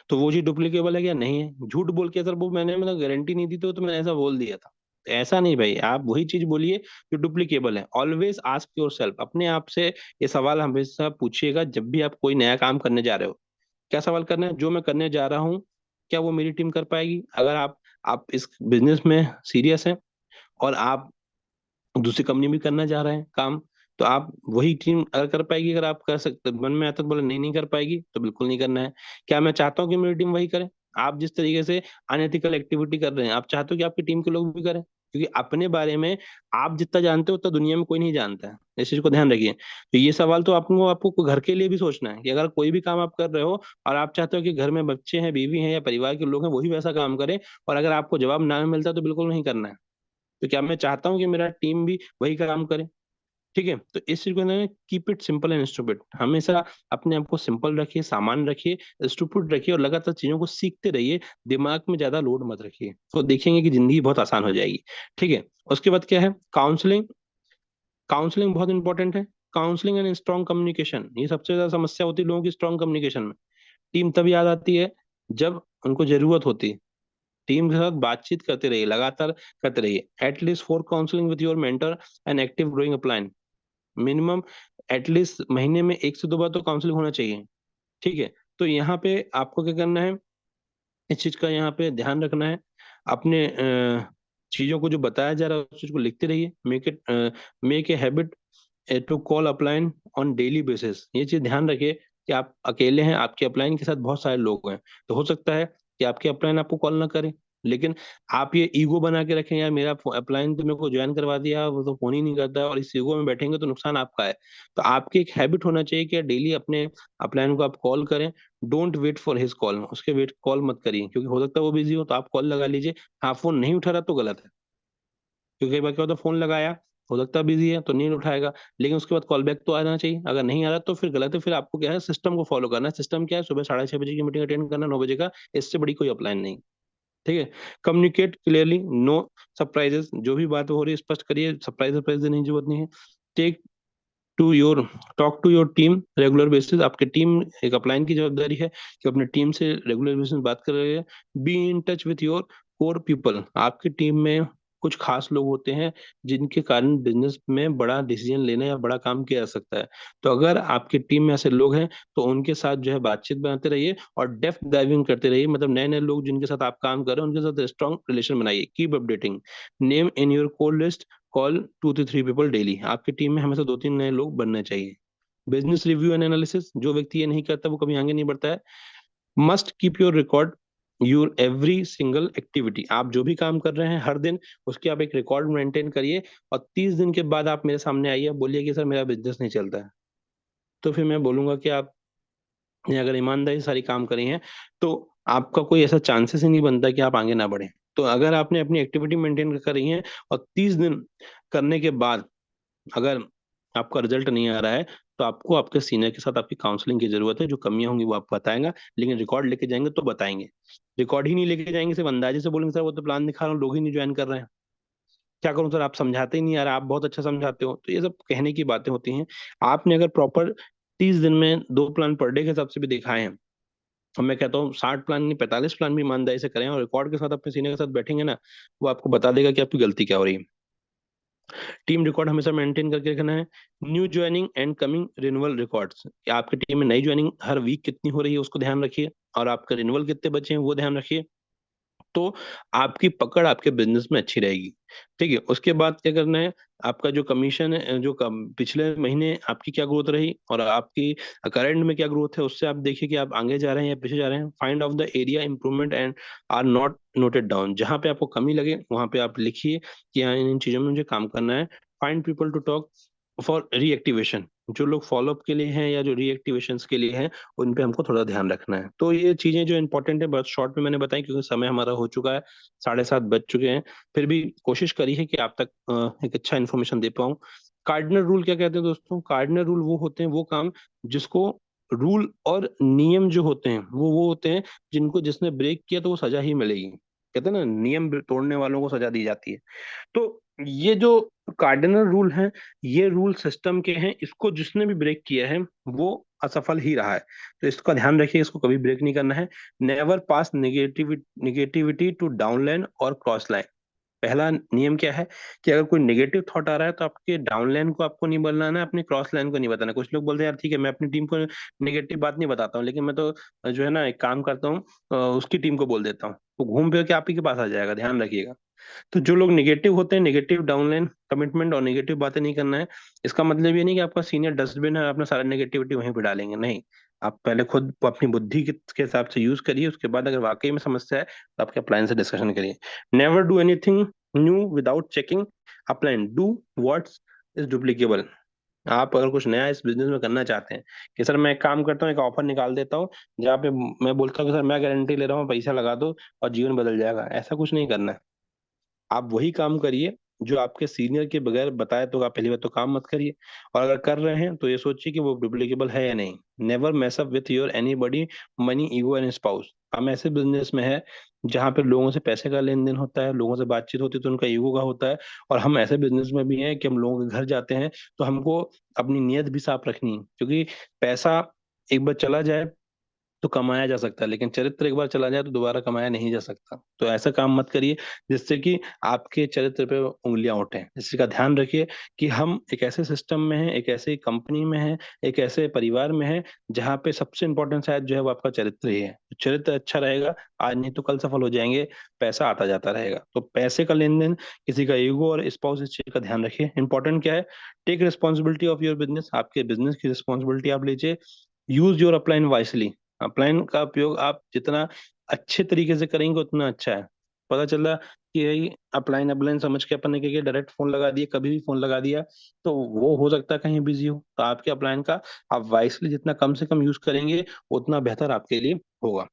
तो वो चीज डुप्लीकेबल है क्या? नहीं है। झूठ बोल के सर वो मैंने मतलब गारंटी नहीं दी तो मैंने ऐसा बोल दिया था, तो ऐसा नहीं भाई, आप वही चीज बोलिए जो डुप्लीकेबल है। ऑलवेज आस्क योर सेल्फ, अपने आप से ये सवाल हमेशा पूछिएगा जब भी आप कोई नया काम करने जा रहे हो। क्या सवाल करना है? जो मैं करने जा रहा हूँ, क्या वो मेरी टीम कर पाएगी? अगर आप इस बिजनेस में सीरियस हैं और आप दूसरी कंपनी में करना चाह रहे हैं काम, तो आप वही टीम अगर कर पाएगी, अगर आप कर सकते, मन में आता तो बोले नहीं नहीं कर पाएगी, तो बिल्कुल नहीं करना है। क्या मैं चाहता हूँ कि मेरी टीम वही करे? आप जिस तरीके से अनएथिकल एक्टिविटी कर रहे हैं, आप चाहते हो कि आपकी टीम के लोग भी करें? क्योंकि अपने बारे में आप जितना जानते हो उतना दुनिया में कोई नहीं जानता है, इस चीज को ध्यान रखिए। तो ये सवाल तो आपको आपको घर के लिए भी सोचना है कि अगर कोई भी काम आप कर रहे हो और आप चाहते हो कि घर में बच्चे हैं, बीवी हैं या परिवार के लोग हैं, वही वैसा काम करें, और अगर आपको जवाब ना मिलता तो बिल्कुल नहीं करना है। तो क्या मैं चाहता हूँ कि मेरा टीम भी वही काम करे? ठीक है, तो इस चीज को ना, keep it simple and stupid, हमेशा अपने आप को सिंपल रखिए, सामान्य रखिए, स्टूपिड रखिए, और लगातार चीजों को सीखते रहिए। दिमाग में ज्यादा लोड मत रखिए, तो देखेंगे कि जिंदगी बहुत आसान हो जाएगी। ठीक है। उसके बाद क्या है? काउंसलिंग। काउंसलिंग बहुत इंपॉर्टेंट है। काउंसलिंग एंड स्ट्रॉन्ग कम्युनिकेशन, ये सबसे ज्यादा समस्या होती है लोगों की, स्ट्रॉन्ग कम्युनिकेशन में। टीम तब याद आती है जब उनको जरूरत होती है। टीम के साथ बातचीत करते रहिए, लगातार करते रहिए। At least for counselling with your mentor and active growing upline, minimum at least महीने में 1 से 2 बार तो काउंसलिंग होना चाहिए। ठीक है। तो यहाँ पे आपको क्या करना है, इस चीज का यहाँ पे ध्यान रखना है। अपने चीजों को जो बताया जा रहा है उस चीज को लिखते रहिए। Make a habit to call upline on daily basis, ये चीज ध्यान रखिए कि आप अकेले हैं, आपके अपलाइन के साथ बहुत सारे लोग हैं। तो हो सकता है कि आपके अपलाइन आपको कॉल ना करे, लेकिन आप ये ईगो बना के रखें, यार मेरा अपलाइन तो मेरे को ज्वाइन करवा दिया, वो तो फोन ही नहीं करता, और इस ईगो में बैठेंगे तो नुकसान आपका है। तो आपकी एक हैबिट होना चाहिए कि डेली अपने अपलाइन को आप कॉल करें। Don't wait for his call, उसके वेट कॉल मत करिए, क्योंकि हो सकता है वो बिजी हो, तो आप कॉल लगा लीजिए। हाँ, फोन नहीं उठा रहा तो गलत है, क्योंकि कई बार क्या होता है, फोन लगाया, हो सकता है बिजी है तो नहीं उठाएगा, लेकिन उसके बाद कॉल बैक तो आना चाहिए। अगर नहीं आ रहा तो फिर गलत है, फिर आपको क्या है, सिस्टम को फॉलो करना है। सिस्टम क्या है? सुबह 6:30 बजे की मीटिंग अटेंड करना, 9 बजे का, इससे बड़ी कोई अपलाइन नहीं। ठीक है। कम्युनिकेट क्लियरली, नो सरप्राइजेस, जो भी बात हो रही है स्पष्ट करिए, सरप्राइज सरप्राइज देने की जरूरत नहीं है। Take to your talk to your team regular basis, आपकी टीम, एक अपलाइन की जवाबदारी है कि अपने टीम से रेगुलर बेसिस बात कर रहे हैं। Be in touch with your core people, आपकी टीम में कुछ खास लोग होते हैं जिनके कारण बिजनेस में बड़ा डिसीजन लेना या बड़ा काम किया जा सकता है। तो अगर आपकी टीम में ऐसे लोग हैं तो उनके साथ जो है बातचीत बनाते रहिए और डेप्थ डाइविंग करते रहिए, मतलब नए नए लोग जिनके साथ आप काम कर रहे हैं उनके साथ स्ट्रॉन्ग रिलेशन बनाइए। Keep updating, name in your core list, call 2 to 3 people daily, आपकी टीम में हमेशा 2-3 नए लोग बनने चाहिए। बिजनेस रिव्यू एंड एनालिसिस, जो व्यक्ति ये नहीं करता वो कभी आगे नहीं बढ़ता है। Must keep your record your every single activity, आप जो भी काम कर रहे हैं हर दिन, उसकी आप एक रिकॉर्ड मेंटेन करिए। और 30 दिन के बाद आप मेरे सामने आइए, बोलिए कि सर मेरा बिजनेस नहीं चलता है, तो फिर मैं बोलूंगा कि आपने अगर ईमानदारी से सारी काम करी है तो आपका कोई ऐसा चांसेस ही नहीं बनता कि आप आगे ना बढ़े। तो अगर आपने अपनी एक्टिविटी मेंटेन करी है और 30 दिन करने के बाद अगर आपका रिजल्ट नहीं आ रहा है, तो आपको आपके सीनियर के साथ आपकी काउंसलिंग की जरूरत है। जो कमियां होंगी वो आपको बताएंगा, लेकिन रिकॉर्ड लेके जाएंगे तो बताएंगे। रिकॉर्ड ही नहीं लेके जाएंगे, सिर्फ अंदाजे से बोलेंगे सर वो तो प्लान दिखा रहा हूँ, लोग ही नहीं ज्वाइन कर रहे हैं, क्या करूं सर, आप समझाते ही नहीं यार, आप बहुत अच्छा समझाते हो, तो ये सब कहने की बातें होती हैं। आपने अगर प्रॉपर 30 दिन में 2 प्लान पर डे के हिसाब से भी दिखाए हैं, और मैं कहता हूँ 60 प्लान नहीं, 45 प्लान भी ईमानदारी से करें और रिकॉर्ड के साथ अपने सीनियर के साथ बैठेंगे ना, वो आपको बता देगा कि आपकी गलती क्या हो रही है। टीम रिकॉर्ड हमेशा मेंटेन करके रखना है। New joining and coming renewal records, आपकी टीम में नई ज्वाइनिंग हर वीक कितनी हो रही है उसको ध्यान रखिए, और आपके रिन्यूअल कितने बचे हैं वो ध्यान रखिए। तो आपकी पकड़ आपके बिजनेस में अच्छी रहेगी। ठीक है। उसके बाद क्या करना है, आपका जो कमीशन है, जो पिछले महीने आपकी क्या ग्रोथ रही और आपकी करंट में क्या ग्रोथ है, उससे आप देखिए कि आप आगे जा रहे हैं या पीछे जा रहे हैं। Find out the area improvement and are not noted down, जहां पे आपको कमी लगे वहां पे आप लिखिए कि हाँ इन इन चीजों में मुझे काम करना है। Find people to talk for reactivation, जो लोग फॉलोअप के लिए हैं या जो रीएक्टिवेशन के लिए हैं, उन पे हमको थोड़ा ध्यान रखना है। तो ये चीजें जो इंपॉर्टेंट है बहुत शॉर्ट में मैंने बताई, क्योंकि समय हमारा हो चुका है, 7:30 बज चुके हैं। फिर भी कोशिश करी है कि आप तक एक अच्छा इन्फॉर्मेशन दे पाऊँ। कार्डिनल रूल क्या कहते हैं दोस्तों? कार्डिनल रूल वो होते हैं, वो काम जिसको, रूल और नियम जो होते हैं वो होते हैं जिनको जिसने ब्रेक किया तो वो सजा ही मिलेगी। कहते हैं ना, नियम तोड़ने वालों को सजा दी जाती है। तो ये जो कार्डिनल रूल है, ये रूल सिस्टम के हैं, इसको जिसने भी ब्रेक किया है वो असफल ही रहा है। तो इसका ध्यान रखिए, इसको कभी ब्रेक नहीं करना है। Never pass negativity to downline और क्रॉस लाइन। पहला नियम क्या है कि अगर कोई नेगेटिव थॉट आ रहा है तो आपके डाउन लाइन को आपको नहीं बताना है, अपनी क्रॉस लाइन को नहीं बताना। कुछ लोग बोलते हैं यार ठीक है, मैं अपनी टीम को नेगेटिव बात नहीं बताता हूँ, लेकिन मैं तो जो है ना एक काम करता हूँ, उसकी टीम को बोल देता हूँ, तो घूम फिर के आप ही के पास आ जाएगा, ध्यान रखिएगा। तो जो लोग नेगेटिव होते हैं, नेगेटिव डाउनलाइन कमिटमेंट और नेगेटिव बातें नहीं करना है। इसका मतलब ये नहीं कि आपका सीनियर डस्टबिन है, आपने सारा नेगेटिविटी वहीं पे डालेंगे, नहीं। आप पहले खुद अपनी बुद्धि के हिसाब से यूज करिए, उसके बाद अगर वाकई में समस्या है तो आपके अपलायंस से डिस्कशन करिए। Never do anything new without checking uplines, do what's is duplicable. आप अगर कुछ नया इस बिजनेस में करना चाहते हैं कि सर मैं एक काम करता हूँ, एक ऑफर निकाल देता हूँ जहाँ पे मैं बोलता हूँ कि सर मैं गारंटी ले रहा हूँ, पैसा लगा दो और जीवन बदल जाएगा, ऐसा कुछ नहीं करना है। आप वही काम करिए जो आपके सीनियर के बगैर बताए, तो आप पहली बार तो काम मत करिए। और अगर कर रहे हैं तो ये सोचिए कि वो डुप्लीकेबल है या नहीं। Never mess up with your anybody money ego and spouse. हम ऐसे बिजनेस में है जहाँ पे लोगों से पैसे का लेन देन होता है, लोगों से बातचीत होती है तो उनका ईगो का होता है। और हम ऐसे बिजनेस में भी हैं कि हम लोगों के घर जाते हैं तो हमको अपनी नीयत भी साफ रखनी है, क्योंकि पैसा एक बार चला जाए तो कमाया जा सकता है, लेकिन चरित्र एक बार चला जाए तो दोबारा कमाया नहीं जा सकता। तो ऐसा काम मत करिए जिससे कि आपके चरित्र पे उंगलियां उठें। इसका ध्यान रखिए कि हम एक ऐसे सिस्टम में हैं, एक ऐसी कंपनी में हैं, एक ऐसे परिवार में हैं जहाँ पे सबसे इंपॉर्टेंट शायद जो है वो आपका चरित्र ही है। चरित्र अच्छा रहेगा, आज नहीं तो कल सफल हो जाएंगे। पैसा आता जाता रहेगा, तो पैसे का लेन देन, किसी का ईगो और स्पाउस, इस चीज का ध्यान रखिए। इंपॉर्टेंट क्या है? Take responsibility of your business, आपके बिजनेस की रिस्पॉन्सिबिलिटी आप लीजिए। Use your upline wisely, upline का उपयोग आप जितना अच्छे तरीके से करेंगे उतना अच्छा है। पता चला कि यही अपलाइन अपलाइन समझ के अपन ने क्या किया, डायरेक्ट फोन लगा दिया, कभी भी फोन लगा दिया, तो वो हो सकता है कहीं बिजी हो। तो आपके अपलाइन का आप वाइसली जितना कम से कम यूज करेंगे उतना बेहतर आपके लिए होगा।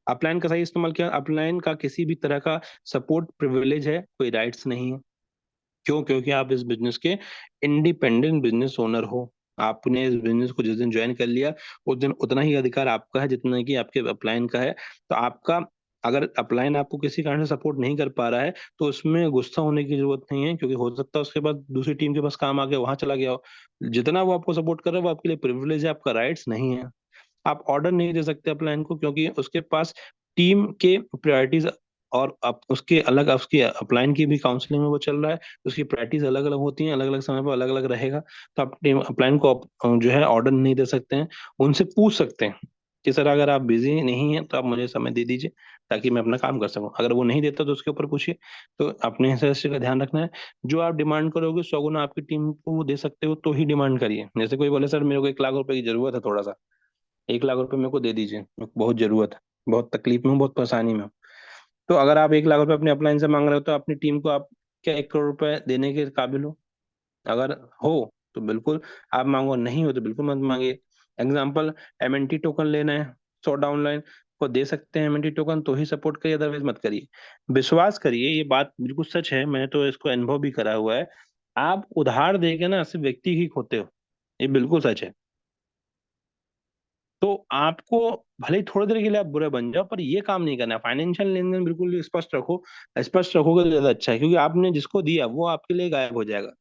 अपलाइन का सही इस्तेमाल किया। अपलाइन का किसी भी तरह का सपोर्ट प्रिविलेज है, कोई राइट्स नहीं है। क्यों? क्योंकि आप इस बिजनेस के इंडिपेंडेंट बिजनेस ओनर हो। आपने इस बिजनेस को जिस दिन ज्वाइन कर लिया उस दिन उतना ही अधिकार आपका है जितना कि आपके अपलाइन का है। तो आपका, अगर अपलाइन आपको किसी कारण से सपोर्ट नहीं कर पा रहा है तो उसमें गुस्सा होने की जरूरत नहीं है, क्योंकि हो सकता है उसके बाद दूसरी टीम के पास काम आ गया, वहां चला गया हो। जितना वो आपको सपोर्ट कर रहा है वो आपके लिए प्रिविलेज है, आपका राइट्स नहीं है। आप ऑर्डर नहीं दे सकते अपलाइन को, क्योंकि उसके पास टीम के प्रायोरिटीज और उसके अलग, उसकी अपलाइन की भी काउंसलिंग में वो चल रहा है, उसकी प्रायोरिटीज अलग अलग होती हैं, अलग अलग समय पर अलग अलग रहेगा। तो आप टीम अपलाइन को जो है ऑर्डर नहीं दे सकते हैं। उनसे पूछ सकते हैं कि सर अगर आप बिजी नहीं हैं तो आप मुझे समय दे दीजिए ताकि मैं अपना काम कर सकूं। अगर वो नहीं देता तो उसके ऊपर पूछिए। तो अपने हिस्से का ध्यान रखना है। जो आप डिमांड करोगे 100 गुना आपकी टीम को वो दे सकते हो तो ही डिमांड करिए। जैसे कोई बोले सर मेरे को 1 लाख रुपए की जरूरत है, थोड़ा सा 1 लाख रुपए मेरे को दे दीजिए, मेरे को बहुत जरूरत है, बहुत तकलीफ में हूँ, बहुत परेशानी में हूँ। तो अगर आप 1 लाख रुपए अपने अपलाइन से मांग रहे हो तो अपनी टीम को आप क्या 1 करोड़ रुपए देने के काबिल हो? अगर हो तो बिल्कुल आप मांगो, नहीं हो तो बिल्कुल मत मांगिए। एग्जाम्पल, एमएनटी टोकन लेना है, 100 डाउनलाइन को दे सकते हैं एमएनटी टोकन तो ही सपोर्ट करिए, अदरवाइज मत करिए। विश्वास करिए, ये बात बिल्कुल सच है, मैंने तो इसको अनुभव भी करा हुआ है। आप उधार देके ना सिर्फ व्यक्ति ही खोते हो, ये बिल्कुल सच है। तो आपको भले ही थोड़ी देर के लिए आप बुरे बन जाओ, पर ये काम नहीं करना है। फाइनेंशियल लेन देन बिल्कुल स्पष्ट रखो। स्पष्ट रखोगे तो ज्यादा अच्छा है, क्योंकि आपने जिसको दिया वो आपके लिए गायब हो जाएगा।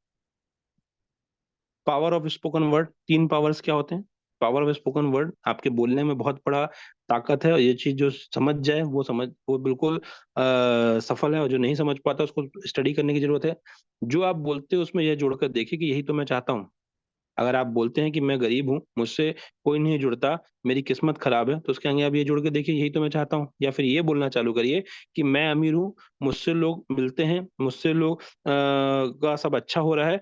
Power of spoken word, 3 powers क्या होते हैं? पावर ऑफ स्पोकन वर्ड, आपके बोलने में बहुत बड़ा ताकत है, और ये चीज जो समझ जाए वो समझ, वो बिल्कुल सफल है, और जो नहीं समझ पाता उसको स्टडी करने की जरूरत है। जो आप बोलते हो उसमें यह जोड़कर देखिए कि यही तो मैं चाहता हूँ। अगर आप बोलते हैं कि मैं गरीब हूँ, मुझसे कोई नहीं जुड़ता, मेरी किस्मत खराब है, तो उसके आगे आप ये जोड़ के देखिए यही तो मैं चाहता हूँ। या फिर ये बोलना चालू करिए कि मैं अमीर हूँ, मुझसे लोग मिलते हैं, मुझसे लोग का सब अच्छा हो रहा है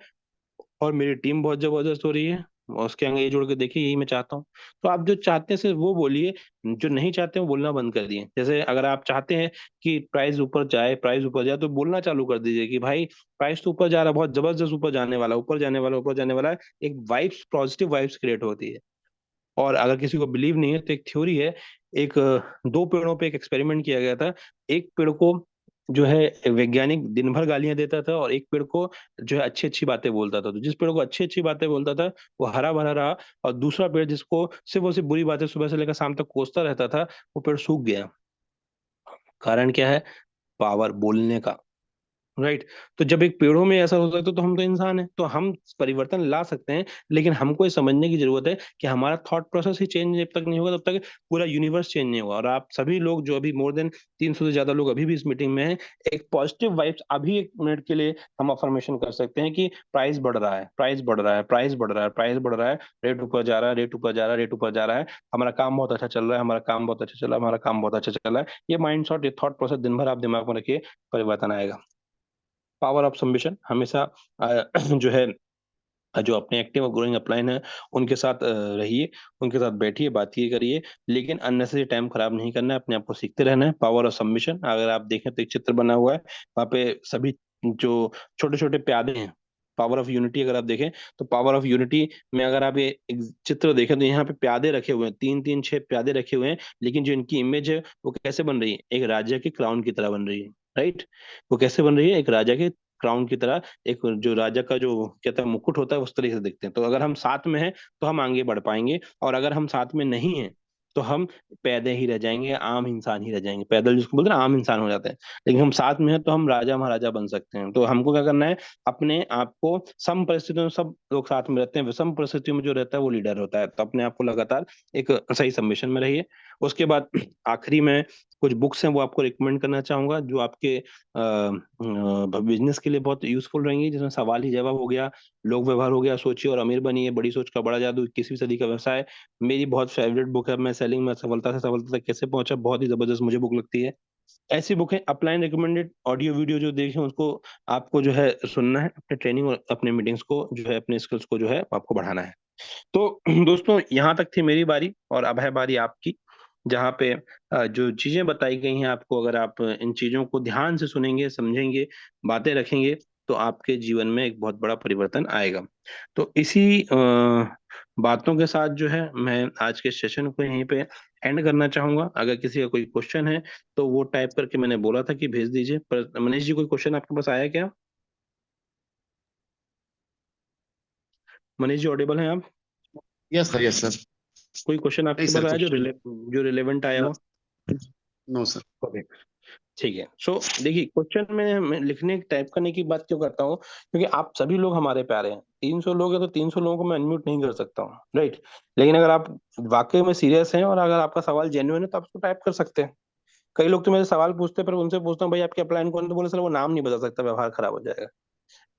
और मेरी टीम बहुत जबरदस्त हो रही है। उसके आगे ये जोड़ के देखिए, यही मैं चाहता हूँ। तो आप जो चाहते हैं सिर्फ वो बोलिए, जो नहीं चाहते हैं वो बोलना बंद कर दिए। जैसे अगर आप चाहते हैं कि प्राइस ऊपर जाए, प्राइस ऊपर जाए, तो बोलना चालू कर दीजिए कि भाई प्राइस तो ऊपर जा रहा है, बहुत जबरदस्त ऊपर जाने वाला, ऊपर जाने वाला, ऊपर जाने वाला है। एक वाइब्स, पॉजिटिव वाइब्स क्रिएट होती है। और अगर किसी को बिलीव नहीं है तो एक थ्योरी है, एक दो पेड़ों पे एक एक्सपेरिमेंट किया गया था। एक पेड़ को जो है वैज्ञानिक दिन भर गालियां देता था, और एक पेड़ को जो है अच्छी अच्छी बातें बोलता था। तो जिस पेड़ को अच्छी अच्छी बातें बोलता था वो हरा भरा रहा, और दूसरा पेड़ जिसको सिर्फ और सिर्फ बुरी बातें सुबह से लेकर शाम तक कोसता रहता था, वो पेड़ सूख गया। कारण क्या है? पावर बोलने का। राइट। तो जब एक पेड़ों में ऐसा हो सकता है तो हम तो इंसान हैं, तो हम परिवर्तन ला सकते हैं। लेकिन हमको ये समझने की जरूरत है कि हमारा थॉट प्रोसेस ही चेंज जब तक नहीं होगा, तब तक पूरा यूनिवर्स चेंज नहीं होगा। और आप सभी लोग जो अभी मोर देन 300 से ज्यादा लोग अभी भी इस मीटिंग में हैं, एक पॉजिटिव वाइब्स अभी एक मिनट के लिए हम अफर्मेशन कर सकते हैं कि प्राइस बढ़ रहा है, प्राइस बढ़ रहा है, प्राइस बढ़ रहा है, प्राइस बढ़ रहा है, रेट ऊपर जा रहा है, रेट ऊपर जा रहा है, रेट ऊपर जा रहा है। हमारा काम बहुत अच्छा चल रहा है, हमारा काम बहुत अच्छा चल रहा है, हमारा काम बहुत अच्छा चल रहा है। ये माइंड शॉट, ये थॉट प्रोसेस दिन भर आप दिमाग में रखिए, परिवर्तन आएगा। पावर ऑफ सबमिशन हमेशा जो है, जो अपने एक्टिव और ग्रोइंग अपलाइन है उनके साथ रहिए, उनके साथ बैठिए, बातचीत करिए। लेकिन अननेसेसरी टाइम खराब नहीं करना है, अपने आप को सीखते रहना है। पावर ऑफ सबमिशन अगर आप देखें तो एक चित्र बना हुआ है, वहाँ पे सभी जो छोटे छोटे प्यादे हैं। पावर ऑफ यूनिटी अगर आप देखें, तो पावर ऑफ यूनिटी में अगर आप ये एक चित्र देखें, तो यहाँ पे प्यादे रखे हुए हैं, तीन तीन छह प्यादे रखे हुए हैं। लेकिन जो इनकी इमेज है वो कैसे बन रही है? एक राजा के क्राउन की तरह बन रही है। राइट। वो कैसे बन रही है? एक राजा के क्राउन की तरह। एक जो राजा का जो कहता है मुकुट होता है, उस तरीके से दिखते हैं। तो अगर हम साथ में हैं तो हम आगे बढ़ पाएंगे, और अगर हम साथ में नहीं हैं तो हम पैदे ही रह जाएंगे, आम इंसान ही रह जाएंगे। पैदल जिसको बोलते हैं ना, आम इंसान हो जाते हैं। लेकिन हम साथ में हैं तो हम राजा महाराजा बन सकते हैं। तो हमको क्या करना है? अपने आप को सम परिस्थितियों में, सब लोग साथ में रहते हैं, विषम परिस्थितियों में जो रहता है वो लीडर होता है। तो अपने आप को लगातार एक सही सबमिशन में रहिए। उसके बाद आखिरी में कुछ बुक्स हैं वो आपको रिकमेंड करना चाहूंगा, जो आपके बिजनेस के लिए बहुत यूजफुल रहेंगी। जिसमें सवाल ही जवाब हो गया, लोक व्यवहार हो गया, सोचिए और अमीर बनिए, बड़ी सोच का बड़ा जादू, 21वीं सदी का व्यवसाय। मेरी बहुत फेवरेट बुक है। मैं सेलिंग में सफलता से सफलता तक कैसे पहुंचा, बहुत ही जबरदस्त मुझे बुक लगती है। ऐसी बुक है। अपलाइन रिकमेंडेड ऑडियो वीडियो जो देखें उसको आपको जो है सुनना है, अपने ट्रेनिंग और अपने मीटिंग्स को जो है, अपने स्किल्स को जो है आपको बढ़ाना है। तो दोस्तों, यहाँ तक थी मेरी बारी, और अब है बारी आपकी। जहाँ पे जो चीजें बताई गई हैं आपको, अगर आप इन चीजों को ध्यान से सुनेंगे, समझेंगे, बातें रखेंगे, तो आपके जीवन में एक बहुत बड़ा परिवर्तन आएगा। तो इसी बातों के साथ जो है, मैं आज के सेशन को यहीं पे एंड करना चाहूंगा। अगर किसी का कोई क्वेश्चन है तो वो टाइप करके, मैंने बोला था कि भेज दीजिए। पर मनीष जी, कोई क्वेश्चन आपके पास आया क्या? मनीष जी, ऑडिबल हैं आप? Yes sir, yes sir. कोई क्वेश्चन नहीं आपके पास सर, आया कुछ जो रिलेवेंट आया नो। हो? No sir. ओके, ठीक है। सो देखिए, क्वेश्चन में मैं लिखने टाइप करने की बात क्यों करता हूँ? क्योंकि आप सभी लोग हमारे प्यारे हैं। 300 लोग हैं तो 300 लोगों को मैं अनम्यूट नहीं कर सकता हूँ, राइट। लेकिन अगर आप वाकई में सीरियस हैं और अगर आपका सवाल जेन्युइन है तो आप उसको टाइप कर सकते हैं। कई लोग तो मेरे सवाल पूछते हैं, पर उनसे पूछता हूँ भाई आपके अपलाइन कौन है, तो बोले सर वो नाम नहीं बता सकता, व्यवहार खराब हो जाएगा।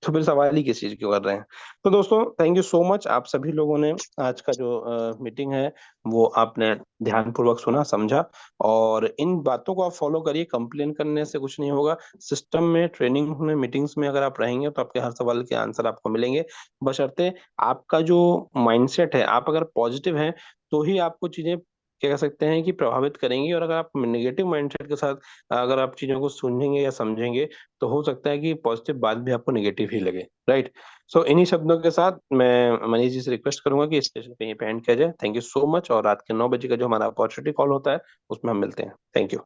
तो फिर सवाल ही किस चीज क्यों कर रहे हैं? तो दोस्तों, थैंक यू सो मच। आप सभी लोगों ने आज का जो मीटिंग है वो आपने ध्यानपूर्वक सुना, समझा। और इन बातों को आप फॉलो करिए। कंप्लेन करने से कुछ नहीं होगा। सिस्टम में, ट्रेनिंग में, मीटिंग्स में अगर आप रहेंगे तो आपके हर सवाल के आंसर आपको मिलेंगे। बशर्ते आपका जो माइंडसेट है, आप अगर पॉजिटिव हैं तो ही आपको चीजें क्या कह सकते हैं कि प्रभावित करेंगी। और अगर आप नेगेटिव माइंडसेट के साथ अगर आप चीजों को सुनेंगे या समझेंगे, तो हो सकता है कि पॉजिटिव बात भी आपको नेगेटिव ही लगे, राइट। सो इन्हीं शब्दों के साथ मैं मनीष जी से रिक्वेस्ट करूंगा कि इस सेशन पे यहीं पे एंड किया जाए। Thank you so much. और रात के 9 बजे का जो हमारा अपॉर्चुनिटी कॉल होता है, उसमें हम मिलते हैं। Thank you.